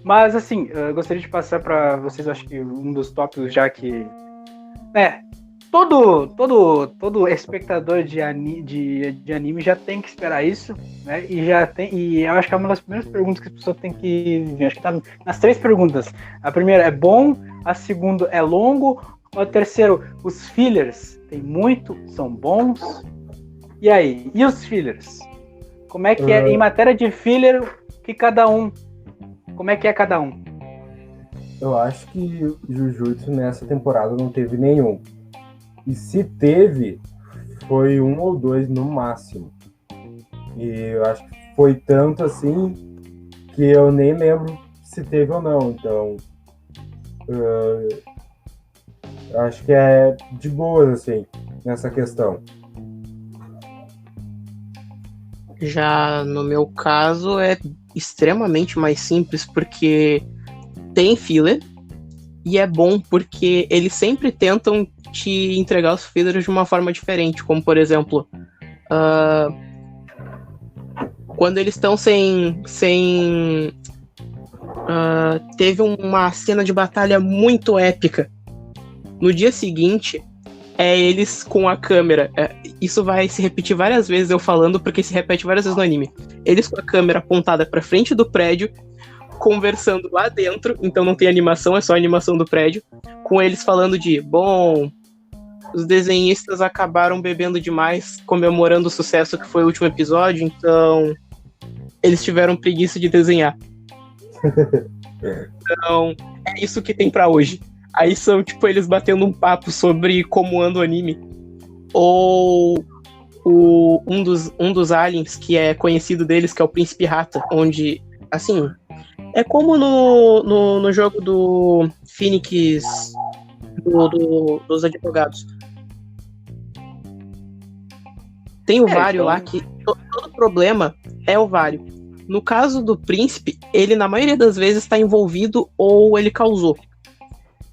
Mas assim, eu gostaria de passar para vocês, acho que um dos tópicos, já que todo espectador de anime já tem que esperar isso, né? E eu acho que é uma das primeiras perguntas que as pessoas têm que ver. Acho que tá nas 3 perguntas. A primeira é bom, a segunda é longo, a terceira, os fillers tem muito, são bons. E aí? E os fillers? Como é que é em matéria de filler que cada um? Como é que é cada um? Eu acho que Jujutsu nessa temporada não teve nenhum. E se teve, foi 1 ou 2 no máximo. E eu acho que foi tanto assim que eu nem lembro se teve ou não. Então, eu acho que é de boas, assim, nessa questão. Já no meu caso é extremamente mais simples, porque tem filler, e é bom porque eles sempre tentam te entregar os fillers de uma forma diferente, como por exemplo, quando eles estão teve uma cena de batalha muito épica. No dia seguinte, eles com a câmera. Isso vai se repetir várias vezes eu falando, porque se repete várias vezes no anime. Eles com a câmera apontada pra frente do prédio, conversando lá dentro, então não tem animação, é só a animação do prédio, com eles falando bom, os desenhistas acabaram bebendo demais, comemorando o sucesso que foi o último episódio, então eles tiveram preguiça de desenhar. Então, é isso que tem pra hoje. Aí são, eles batendo um papo sobre como anda o anime. Ou um dos aliens que é conhecido deles, que é o Príncipe Rata, onde, assim, é como no jogo do Phoenix, dos advogados. Tem o Vario lá, que todo problema é o Vario. No caso do Príncipe, ele na maioria das vezes está envolvido ou ele causou.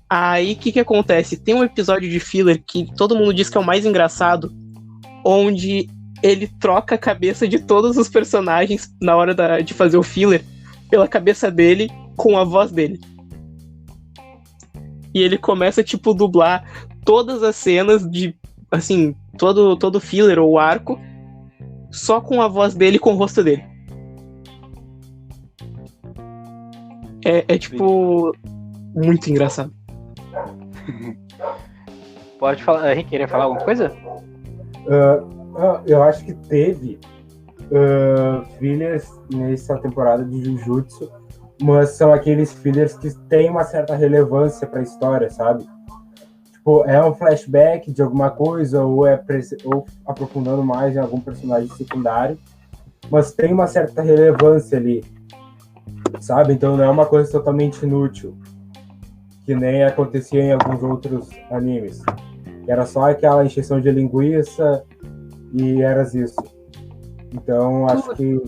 Aí o que acontece? Tem um episódio de filler que todo mundo diz que é o mais engraçado, onde ele troca a cabeça de todos os personagens na hora de fazer o filler pela cabeça dele com a voz dele. E ele começa dublar todas as cenas de, assim, todo filler ou arco só com a voz dele e com o rosto dele. É muito engraçado. Pode falar. Henrique, queria falar alguma coisa? Eu acho que teve fillers nessa temporada de Jujutsu, mas são aqueles fillers que têm uma certa relevância para a história, sabe? Tipo, é um flashback de alguma coisa ou aprofundando mais em algum personagem secundário, mas tem uma certa relevância ali, sabe? Então não é uma coisa totalmente inútil, que nem acontecia em alguns outros animes. Era só aquela encheção de linguiça e era isso. Então, acho que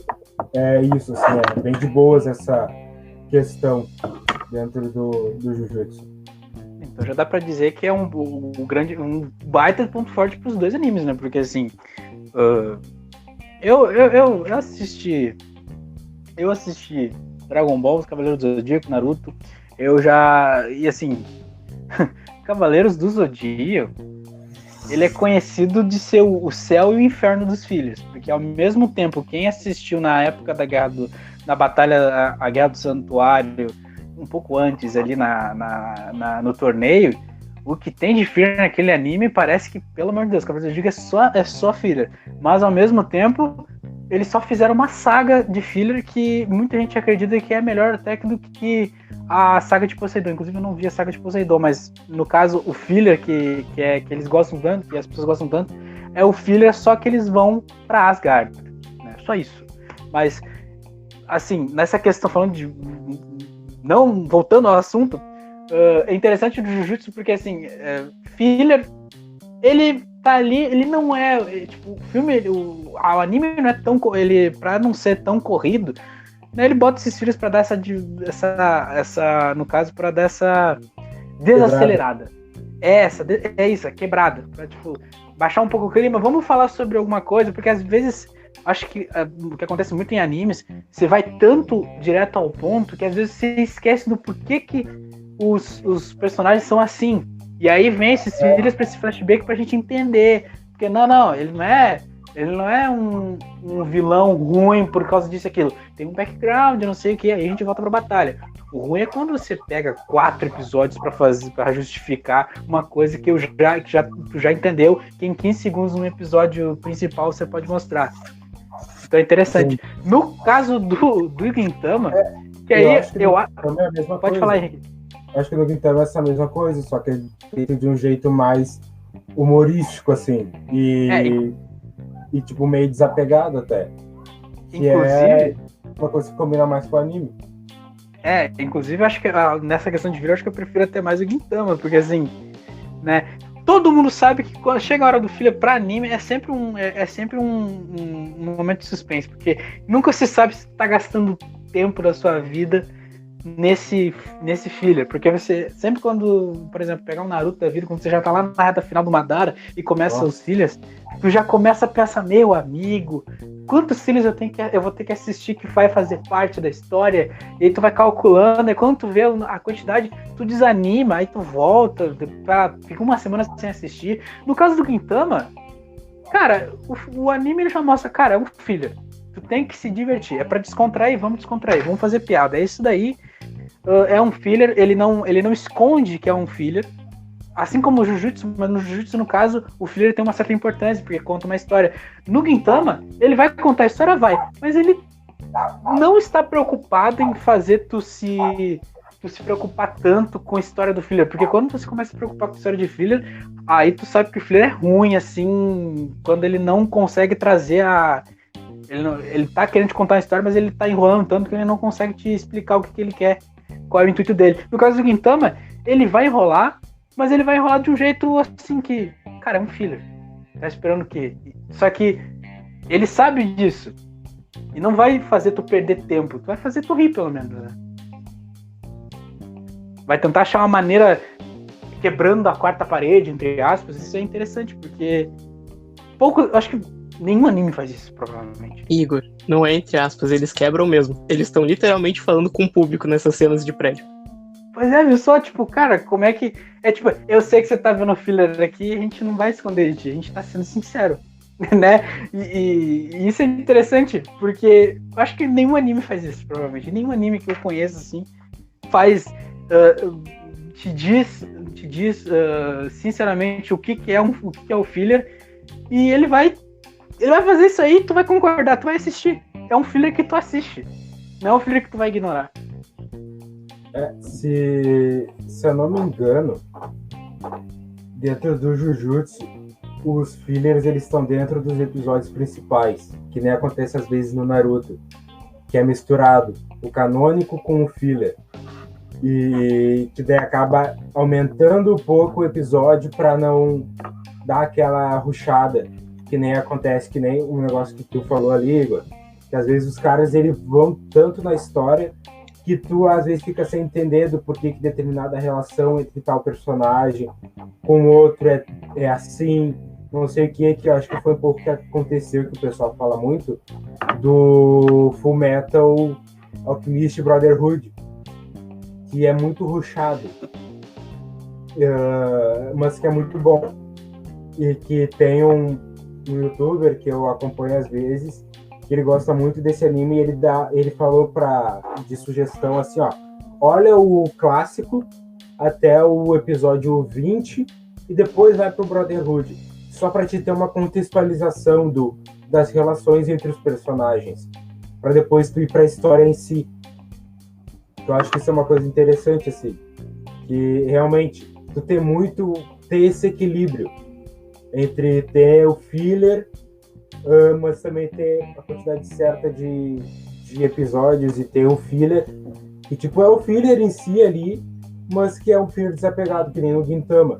é isso, assim, é bem de boas essa questão dentro do Jujutsu. Então já dá pra dizer que é um baita ponto forte pros dois animes, né? Porque, assim, eu assisti Dragon Ball, Os Cavaleiros do Zodíaco, Naruto. E assim, Cavaleiros do Zodíaco, ele é conhecido de ser o céu e o inferno dos filhos, porque ao mesmo tempo, quem assistiu na época na batalha, a Guerra do Santuário, um pouco antes ali no torneio, o que tem de filler naquele anime parece que, pelo amor de Deus, Cavaleiros do Zodíaco é só filler, mas ao mesmo tempo eles só fizeram uma saga de filler que muita gente acredita que é melhor até do que a saga de Poseidon. Inclusive eu não vi a saga de Poseidon, mas no caso o filler que eles gostam tanto, que as pessoas gostam tanto, é o filler só que eles vão pra Asgard, né? Só isso. Mas, assim, nessa questão falando de... Não, voltando ao assunto, é interessante do Jujutsu porque, assim, filler, ele tá ali, ele não tipo, o filme, o anime não é tão, ele, pra não ser tão corrido, né, ele bota esses filhos pra dar essa no caso, pra dar essa desacelerada. É isso, quebrada, pra, tipo, baixar um pouco o clima. Vamos falar sobre alguma coisa, porque às vezes, acho que o que acontece muito em animes, você vai tanto direto ao ponto, que às vezes você esquece do porquê que os personagens são assim. E aí vem esses filhos pra esse flashback pra gente entender. Porque não, ele não é um vilão ruim por causa disso e aquilo. Tem um background, não sei o que, aí a gente volta pra batalha. O ruim é quando você pega 4 episódios pra justificar uma coisa que tu já entendeu, que em 15 segundos no episódio principal você pode mostrar. Então é interessante. Sim. No caso do Gintama, que aí é a mesma pode coisa. falar, Henrique. Acho que no Gintama é essa mesma coisa, só que é feito de um jeito mais humorístico, assim. E tipo, meio desapegado até. Que é uma coisa que combina mais com o anime. Inclusive, acho que nessa questão de vídeo, acho que eu prefiro até mais o Gintama, porque assim, né? Todo mundo sabe que quando chega a hora do filler pra anime é sempre um momento de suspense, porque nunca se sabe se tá gastando tempo da sua vida nesse filler, porque você sempre quando, por exemplo, pegar um Naruto da vida, quando você já tá lá na reta final do Madara e começa os fillers, tu já começa a pensar, meu amigo, quantos fillers eu vou ter que assistir que vai fazer parte da história, e aí tu vai calculando, e quando tu vê a quantidade, tu desanima, aí tu volta, fica uma semana sem assistir. No caso do Gintama, cara, o anime ele já mostra, cara, é um filler, tu tem que se divertir, é pra descontrair, vamos fazer piada, é isso daí. É um filler, ele não esconde que é um filler, assim como o Jujutsu, mas no Jujutsu, no caso, o filler tem uma certa importância, porque conta uma história. No Gintama, ele vai contar a história, mas ele não está preocupado em fazer tu se preocupar tanto com a história do filler, porque quando você começa a se preocupar com a história de filler, aí tu sabe que o filler é ruim, assim, quando ele não consegue trazer ele tá querendo te contar a história, mas ele tá enrolando tanto que ele não consegue te explicar o que ele quer, qual é o intuito dele. No caso do Gintama, ele vai enrolar, mas ele vai enrolar de um jeito assim que, cara, é um filler. Tá esperando o quê? Só que ele sabe disso. E não vai fazer tu perder tempo. Tu vai fazer tu rir, pelo menos, né? Vai tentar achar uma maneira quebrando a quarta parede, entre aspas. Isso é interessante, porque acho que nenhum anime faz isso, provavelmente. Igor, não é entre aspas, eles quebram mesmo. Eles estão literalmente falando com o público nessas cenas de prédio. Pois é, viu só, tipo, cara, como é que... tipo, eu sei que você tá vendo o filler aqui e a gente não vai esconder de ti, a gente tá sendo sincero, né? E isso é interessante, porque eu acho que nenhum anime faz isso, provavelmente. Nenhum anime que eu conheço, assim, faz... te diz te diz sinceramente o que é o filler, e ele vai fazer isso aí, tu vai concordar, tu vai assistir. É um filler que tu assiste, não é um filler que tu vai ignorar. Se eu não me engano, dentro do Jujutsu, os fillers eles estão dentro dos episódios principais, que nem acontece às vezes no Naruto, que é misturado o canônico com o filler, e que daí acaba aumentando um pouco o episódio para não dar aquela rushada, que nem acontece, que nem um negócio que tu falou ali, Igor, que às vezes os caras eles vão tanto na história que tu às vezes fica sem entender do porquê que determinada relação entre tal personagem com outro é assim, não sei o que eu acho que foi um pouco que aconteceu, que o pessoal fala muito, do Fullmetal Alchemist Brotherhood, que é muito rushado, mas que é muito bom. E que tem um youtuber que eu acompanho às vezes, que ele gosta muito desse anime, e ele falou de sugestão assim, ó, olha o clássico até o episódio 20 e depois vai pro Brotherhood, só para te ter uma contextualização das relações entre os personagens, para depois tu ir para a história em si. Eu acho que isso é uma coisa interessante, assim, que realmente tu ter esse equilíbrio entre ter o filler, mas também ter a quantidade certa de episódios, e ter o filler, que tipo é o filler em si ali, mas que é um filler desapegado, que nem no Gintama,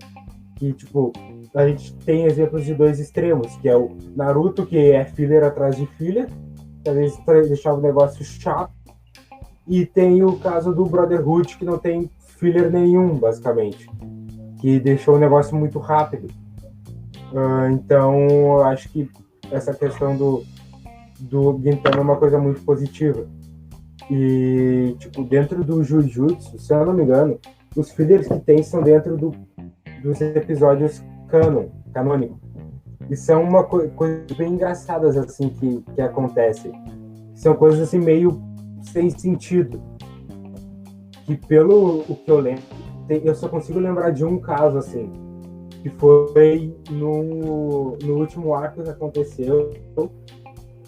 que tipo, a gente tem exemplos de dois extremos, que é o Naruto, que é filler atrás de filler, que às vezes deixava o negócio chato, e tem o caso do Brotherhood, que não tem filler nenhum, basicamente, que deixou o negócio muito rápido. Então, eu acho que essa questão do Gintama é uma coisa muito positiva. E, tipo, dentro do Jujutsu, se eu não me engano, os fillers que tem são dentro dos episódios canônico. E são uma coisa bem engraçadas, assim, que acontece. São coisas, assim, meio sem sentido. Que, pelo o que eu lembro, eu só consigo lembrar de um caso, assim, que foi no último arco que aconteceu,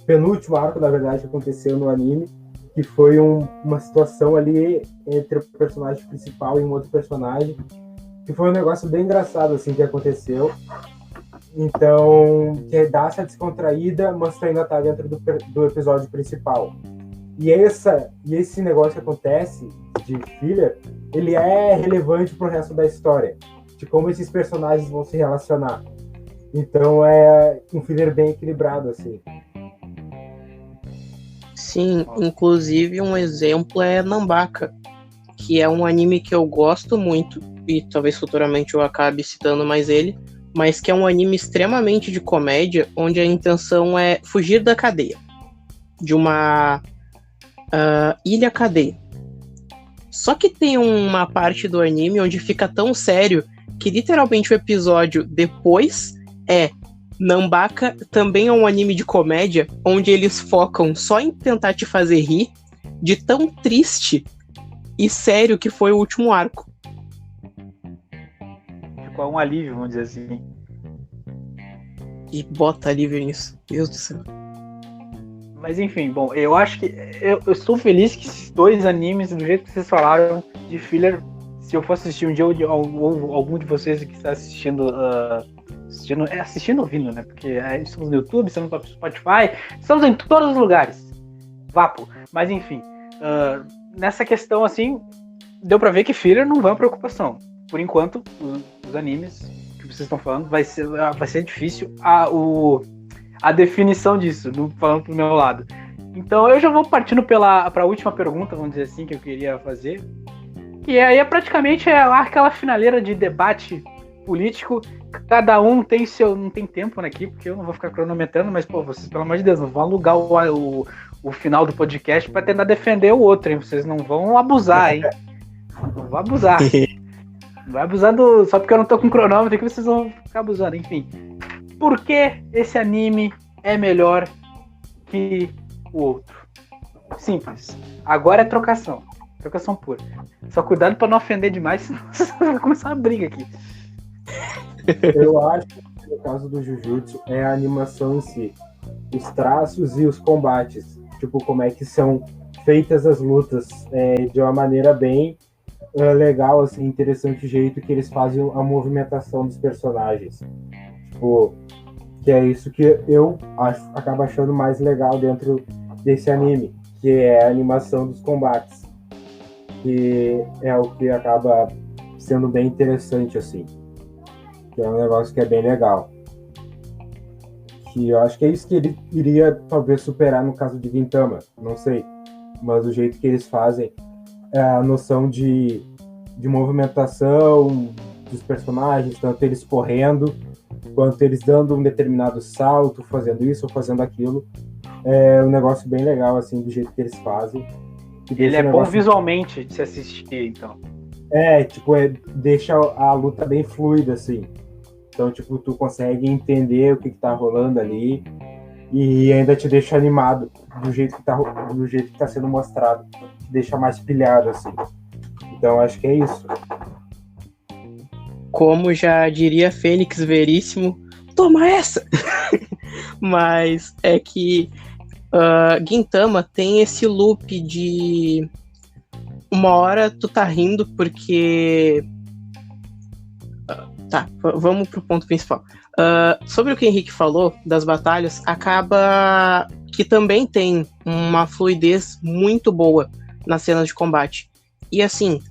penúltimo arco, na verdade, que aconteceu no anime, que foi uma situação ali entre o personagem principal e um outro personagem, que foi um negócio bem engraçado, assim, que aconteceu. Então, que dá essa descontraída, mas ainda tá dentro do episódio principal. E esse negócio que acontece de filler, ele é relevante pro resto da história, de como esses personagens vão se relacionar. Então é um filler bem equilibrado, assim. Sim, inclusive um exemplo é Nanbaka, que é um anime que eu gosto muito, e talvez futuramente eu acabe citando mais ele, mas que é um anime extremamente de comédia, onde a intenção é fugir da cadeia, de uma ilha cadeia. Só que tem uma parte do anime onde fica tão sério que literalmente o episódio depois é Nanbaka também é um anime de comédia, onde eles focam só em tentar te fazer rir de tão triste e sério que foi o último arco. Ficou um alívio, vamos dizer assim. E bota alívio nisso, Deus do céu. Mas enfim, bom, eu acho que eu estou feliz que esses dois animes, do jeito que vocês falaram de filler, se eu for assistir um dia, ou algum de vocês que está assistindo ouvindo, né? Porque estamos no YouTube, estamos no Spotify, estamos em todos os lugares. Vapo. Mas enfim, nessa questão assim, deu pra ver que filler não é uma preocupação. Por enquanto, os animes que vocês estão falando, vai ser difícil a definição disso, falando pro meu lado. Então eu já vou partindo para a última pergunta, vamos dizer assim, que eu queria fazer. Que aí praticamente aquela finaleira de debate político. Cada um tem não tem tempo aqui, porque eu não vou ficar cronometrando, mas, pô, vocês, pelo amor de Deus, não vão alugar o final do podcast para tentar defender o outro, hein? Vocês não vão abusar, hein? Não vão abusar. Não vai abusar só porque eu não tô com cronômetro aqui, vocês vão ficar abusando, enfim. Por que esse anime é melhor que o outro? Simples. Agora é trocação. Trocação pura. Só cuidado pra não ofender demais, senão vai começar uma briga aqui. Eu acho que no caso do Jujutsu é a animação em si. Os traços e os combates. Tipo, como é que são feitas as lutas de uma maneira bem legal, assim, interessante o jeito que eles fazem a movimentação dos personagens. Tipo, que é isso que eu acabo achando mais legal dentro desse anime, que é a animação dos combates. Que é o que acaba sendo bem interessante, assim. Que é um negócio que é bem legal. Que eu acho que é isso que ele iria, talvez, superar no caso de Gintama. Não sei. Mas o jeito que eles fazem, a noção de movimentação dos personagens, tanto eles correndo, quanto eles dando um determinado salto, fazendo isso ou fazendo aquilo. É um negócio bem legal, assim, do jeito que eles fazem. Ele é bom visualmente de se assistir, então. Deixa a luta bem fluida, assim. Então, tipo, tu consegue entender o que tá rolando ali e ainda te deixa animado do jeito que tá sendo mostrado. Te deixa mais pilhado, assim. Então, acho que é isso. Como já diria Fênix Veríssimo, toma essa! Mas é que Gintama tem esse loop de uma hora tu tá rindo porque... Tá, vamos pro ponto principal. Sobre o que o Henrique falou das batalhas, acaba que também tem uma fluidez muito boa nas cenas de combate. E assim,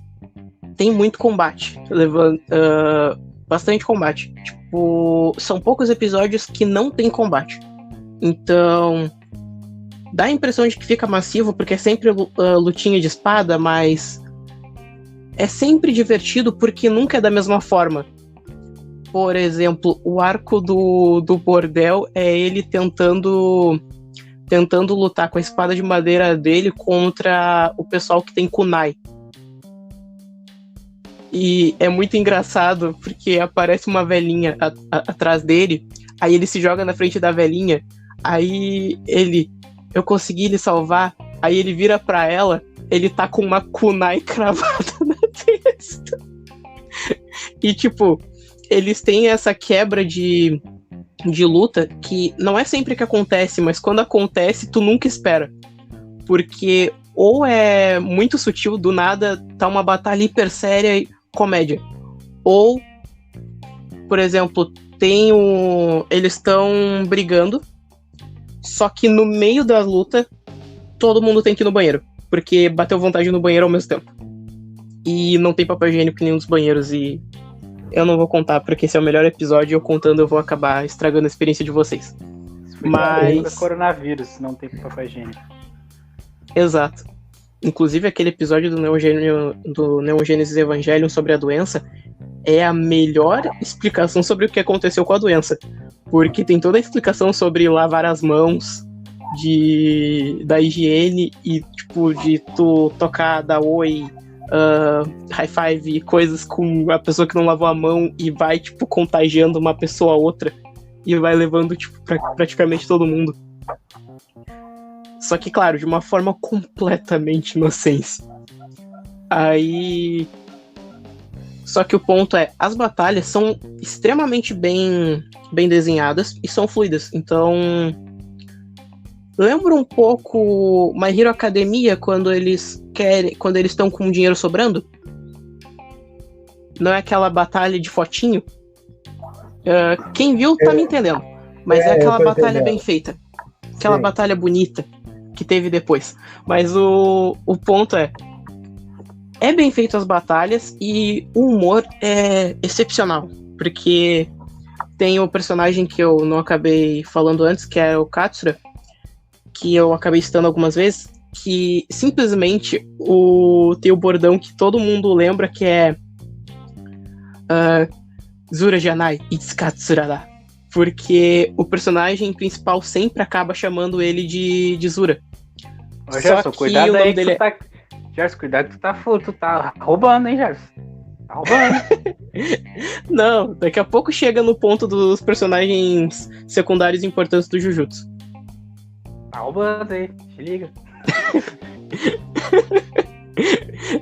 tem muito combate, bastante combate. Tipo, são poucos episódios que não tem combate. Então, dá a impressão de que fica massivo, porque é sempre lutinha de espada, mas é sempre divertido porque nunca é da mesma forma. Por exemplo, o arco do bordel é ele tentando lutar com a espada de madeira dele contra o pessoal que tem kunai. E é muito engraçado, porque aparece uma velhinha atrás dele, aí ele se joga na frente da velhinha, aí eu consegui lhe salvar, aí ele vira pra ela, ele tá com uma kunai cravada na testa. E tipo, eles têm essa quebra de luta que não é sempre que acontece, mas quando acontece, tu nunca espera. Porque ou é muito sutil, do nada tá uma batalha hiper séria e comédia. Ou, por exemplo, eles estão brigando, só que no meio da luta, todo mundo tem que ir no banheiro. Porque bateu vontade no banheiro ao mesmo tempo. E não tem papel higiênico em nenhum dos banheiros e... eu não vou contar, porque esse é o melhor episódio e eu contando eu vou acabar estragando a experiência de vocês. Mas... coronavírus, não tem papel higiênico. Exato. Inclusive aquele episódio do Neon Genesis Evangelion sobre a doença é a melhor explicação sobre o que aconteceu com a doença. Porque tem toda a explicação sobre lavar as mãos, da higiene e tipo, de tu tocar, dar oi... high five, coisas com a pessoa que não lavou a mão e vai, tipo, contagiando uma pessoa a outra e vai levando, tipo, praticamente todo mundo. Só que, claro, de uma forma completamente inocente. Aí... Só que o ponto é, as batalhas são extremamente bem desenhadas e são fluidas. Então... lembra um pouco My Hero Academia quando eles estão com dinheiro sobrando? Não é aquela batalha de fotinho? Quem viu tá me entendendo. Mas é aquela batalha bem feita. Aquela Sim. Batalha bonita que teve depois. Mas o ponto é bem feito as batalhas e o humor é excepcional. Porque tem o personagem que eu não acabei falando antes, que é o Katsura, que eu acabei citando algumas vezes, que simplesmente tem o bordão que todo mundo lembra, que é Zura Janai Itskatsurada. Porque o personagem principal sempre acaba chamando ele de Zura. Ô, Gerson, cuidado aí que tu tá... Gerson, cuidado que tu tá roubando, hein, Gerson? Tá roubando. Não, daqui a pouco chega no ponto dos personagens secundários importantes do Jujutsu. Tá roubando aí, te liga.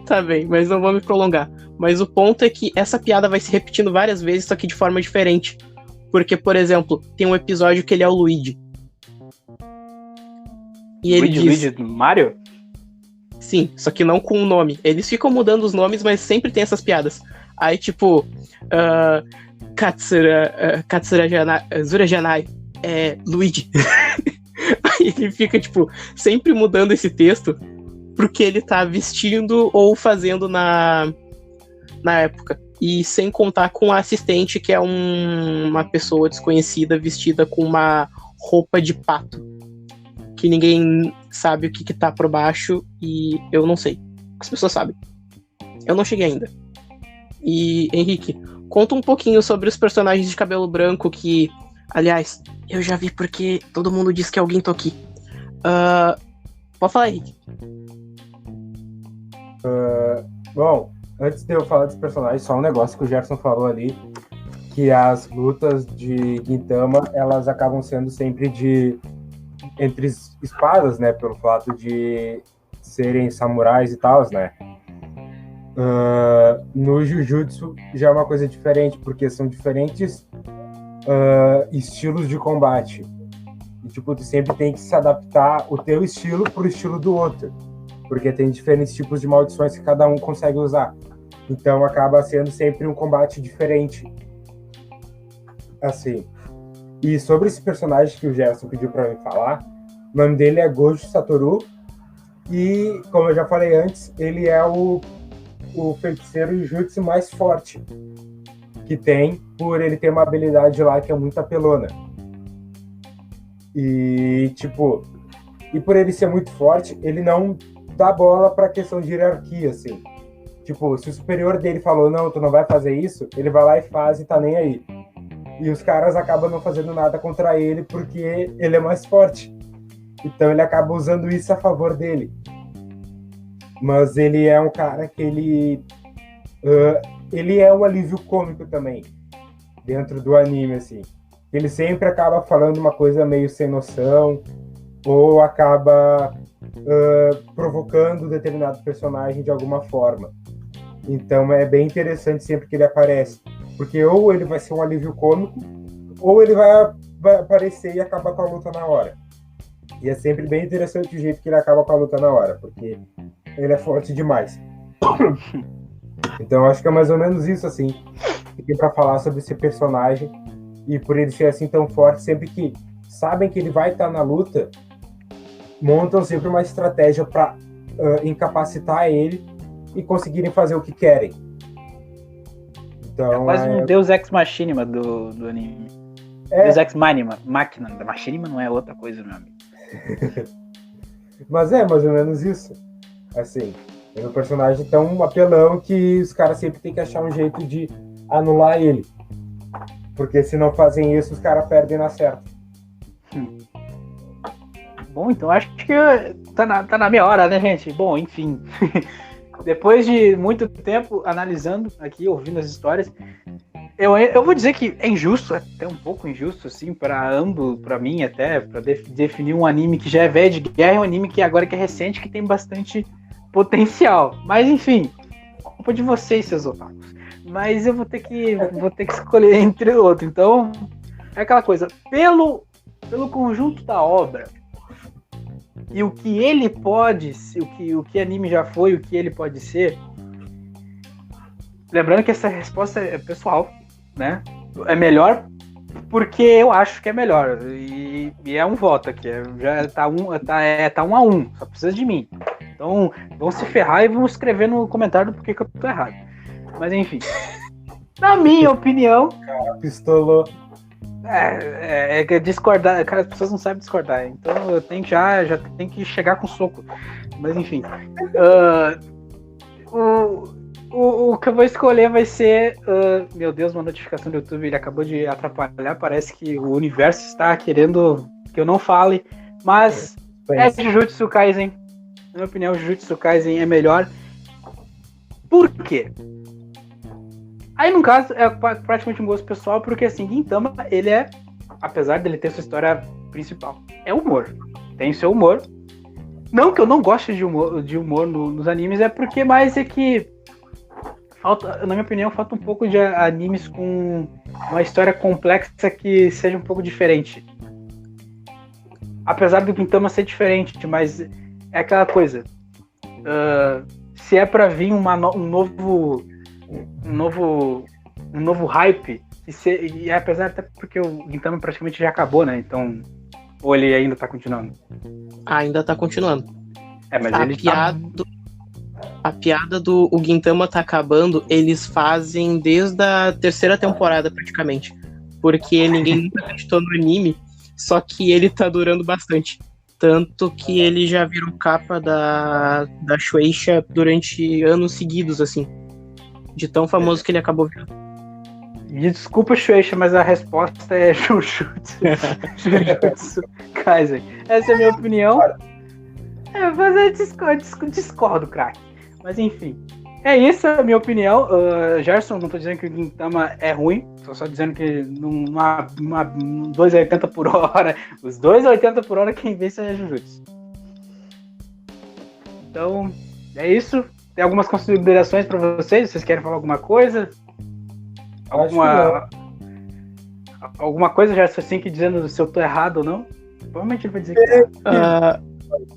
Tá bem, mas não vou me prolongar. Mas o ponto é que essa piada vai se repetindo várias vezes, só que de forma diferente. Porque, por exemplo, tem um episódio que ele é o Luigi. E ele diz... Luigi do Mario? Sim, só que não com o nome. Eles ficam mudando os nomes, mas sempre tem essas piadas. Aí, tipo... Zura Janai é Luigi. Aí ele fica, tipo, sempre mudando esse texto pro que ele tá vestindo ou fazendo na época. E sem contar com a assistente, que é uma pessoa desconhecida vestida com uma roupa de pato. Que ninguém sabe o que tá por baixo e eu não sei. As pessoas sabem. Eu não cheguei ainda. E, Henrique, conta um pouquinho sobre os personagens de cabelo branco que, aliás, eu já vi porque todo mundo diz que é alguém Toki. Pode falar, Henrique. Bom, antes de eu falar dos personagens, só um negócio que o Gerson falou ali, que as lutas de Gintama, elas acabam sendo sempre entre espadas, né, pelo fato de serem samurais e tal, né. No Jujutsu já é uma coisa diferente, porque são diferentes estilos de combate. E, tipo, tu sempre tem que se adaptar o teu estilo pro estilo do outro. Porque tem diferentes tipos de maldições que cada um consegue usar. Então acaba sendo sempre um combate diferente. Assim. E sobre esse personagem que o Gerson pediu pra mim falar, o nome dele é Gojo Satoru. E, como eu já falei antes, ele é o feiticeiro Jujutsu mais forte que tem, por ele ter uma habilidade lá que é muito apelona. E, tipo, por ele ser muito forte, ele não dá bola pra questão de hierarquia, assim. Tipo, se o superior dele falou, não, tu não vai fazer isso, ele vai lá e faz e tá nem aí. E os caras acabam não fazendo nada contra ele porque ele é mais forte. Então ele acaba usando isso a favor dele. Mas ele é um cara que ele é um alívio cômico também, dentro do anime, assim. Ele sempre acaba falando uma coisa meio sem noção, ou acaba provocando determinado personagem de alguma forma. Então é bem interessante sempre que ele aparece, porque ou ele vai ser um alívio cômico, ou ele vai aparecer e acabar com a luta na hora. E é sempre bem interessante o jeito que ele acaba com a luta na hora, porque ele é forte demais. Então acho que é mais ou menos isso, assim, que tem pra falar sobre esse personagem. E por ele ser assim tão forte, sempre que sabem que ele vai estar na luta, montam sempre uma estratégia para incapacitar ele e conseguirem fazer o que querem. Então, é quase um Deus Ex Machinima do anime. Deus Ex Machina. Machinima não é outra coisa, meu amigo. Mas é mais ou menos isso. Assim, é um personagem tão apelão que os caras sempre tem que achar um jeito de anular ele. Porque se não fazem isso, os caras perdem na certa. Bom, então acho que tá na minha hora, né, gente? Bom, enfim. Depois de muito tempo analisando aqui, ouvindo as histórias, eu vou dizer que é injusto, até um pouco injusto, assim, para ambos, para mim até, para definir um anime que já é velho de guerra e um anime que agora que é recente, que tem bastante potencial. Mas, enfim, culpa de vocês, seus otakus. Mas eu vou ter que escolher entre o outro. Então, é aquela coisa. Pelo conjunto da obra e o que ele pode ser, o que anime já foi, o que ele pode ser. Lembrando que essa resposta é pessoal, né? É melhor porque eu acho que é melhor. E é um voto aqui. Já tá 1-1. Só precisa de mim. Então, vão se ferrar e vão escrever no comentário do porquê que eu tô errado. Mas enfim, na minha opinião, pistolou. É discordar, cara, as pessoas não sabem discordar, então eu tenho que já tenho que chegar com soco. Mas enfim, o que eu vou escolher vai ser, meu Deus, uma notificação do YouTube, ele acabou de atrapalhar, parece que o universo está querendo que eu não fale, mas é Jujutsu Kaisen. Na minha opinião, Jujutsu Kaisen é melhor. Por quê? Aí, no caso, é praticamente um gosto pessoal, porque, assim, Gintama, ele apesar dele ter sua história principal, é humor. Tem seu humor, Não que eu não goste de humor nos animes, é porque mais é que falta, na minha opinião, falta um pouco de animes com uma história complexa que seja um pouco diferente. Apesar do Gintama ser diferente, mas é aquela coisa. Se é pra vir um novo hype, e apesar até porque o Gintama praticamente já acabou, né? Então, ou ele ainda tá continuando? Ainda tá continuando. Mas A piada do o Gintama tá acabando, eles fazem desde a terceira temporada, praticamente. Porque ninguém nunca acreditou no anime, só que ele tá durando bastante. Tanto que ele já virou capa da Shueisha durante anos seguidos, assim. De tão famoso que ele acabou virando. Desculpa, Shueisha, mas a resposta é Jujutsu Kaisen. Essa é a minha opinião. Mas eu discordo, craque. Mas enfim. É isso a minha opinião. Gerson, não tô dizendo que o Gintama é ruim. Tô só dizendo que numa 2,80 por hora. Os 2,80 por hora quem vence é Jujutsu. Então, é isso. Tem algumas considerações pra vocês? Vocês querem falar alguma coisa? Alguma coisa, Gerson, assim, que dizendo se eu tô errado ou não? Provavelmente ele vai dizer que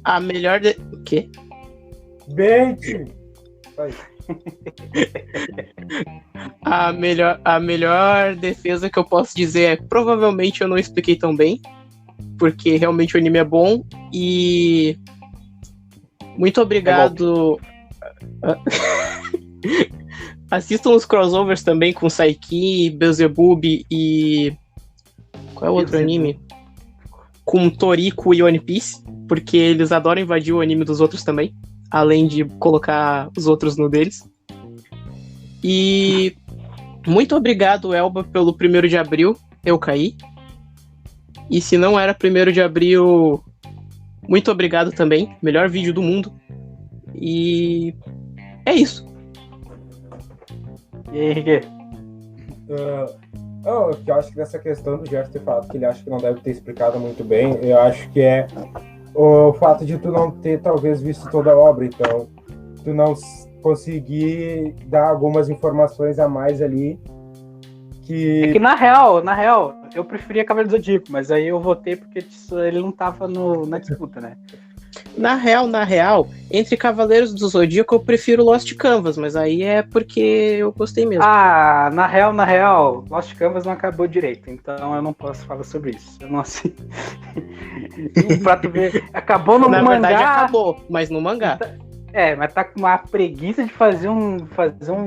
a melhor... O quê? Bait! A melhor defesa que eu posso dizer é provavelmente eu não expliquei tão bem, porque realmente o anime é bom e muito obrigado. Assistam os crossovers também com Saiki, Beelzebub e qual é o outro anime? Com Toriko e One Piece, porque eles adoram invadir o anime dos outros também, além de colocar os outros no deles. E muito obrigado, Elba, pelo 1º de abril, eu caí. E se não era 1º de abril, muito obrigado também, melhor vídeo do mundo. E é isso. E aí, Rigue? Eu acho que nessa questão do Gerson ter falado que ele acha que não deve ter explicado muito bem, eu acho que é o fato de tu não ter talvez visto toda a obra, então tu não conseguir dar algumas informações a mais ali que... É que na real, eu preferia Cavaleiro do Zodíaco, mas aí eu votei porque ele não tava na disputa, né? Na real, entre Cavaleiros do Zodíaco eu prefiro Lost Canvas, mas aí é porque eu gostei mesmo. Na real, Lost Canvas não acabou direito, então eu não posso falar sobre isso. Eu não sei. Pra tu ver, acabou no Na mangá. verdade acabou, mas no mangá. Mas tá com uma preguiça de fazer um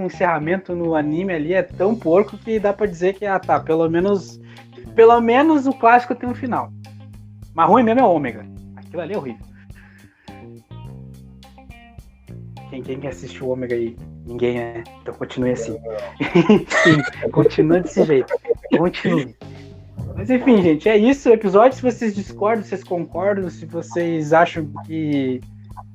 encerramento no anime ali, é tão porco que dá pra dizer que, pelo menos o clássico tem um final. Mas ruim mesmo é o Ômega. Aquilo ali é horrível. Quem assistiu o Ômega aí? Ninguém, né? Então continue assim. Continua desse jeito. Continue. Mas enfim, gente, é isso o episódio. Se vocês discordam, se vocês concordam, se vocês acham que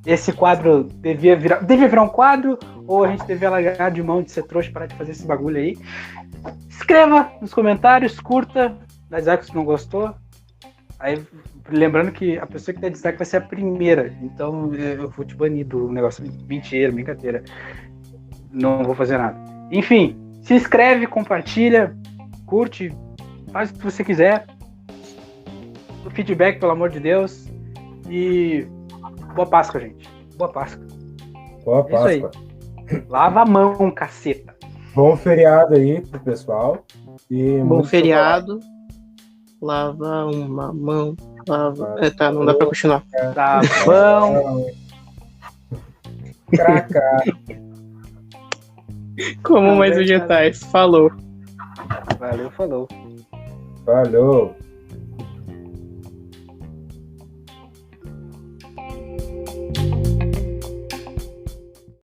esse quadro devia virar um quadro, ou a gente devia largar de mão de ser trouxa e parar de fazer esse bagulho aí, escreva nos comentários, curta, dá dislike se não gostou. Aí, lembrando que a pessoa que der dislike vai ser a primeira, então eu vou te banir do negócio. Mentira, brincadeira. Não vou fazer nada. Enfim, se inscreve, compartilha, curte, faz o que você quiser. O feedback, pelo amor de Deus. E boa Páscoa, gente. Boa Páscoa. Boa Páscoa. Isso aí. Lava a mão, caceta. Bom feriado aí pro pessoal. E bom feriado. Lava uma mão. Não dá pra continuar. Tá bom. Craca. Como mais vegetais. Falou. Valeu, falou. Falou.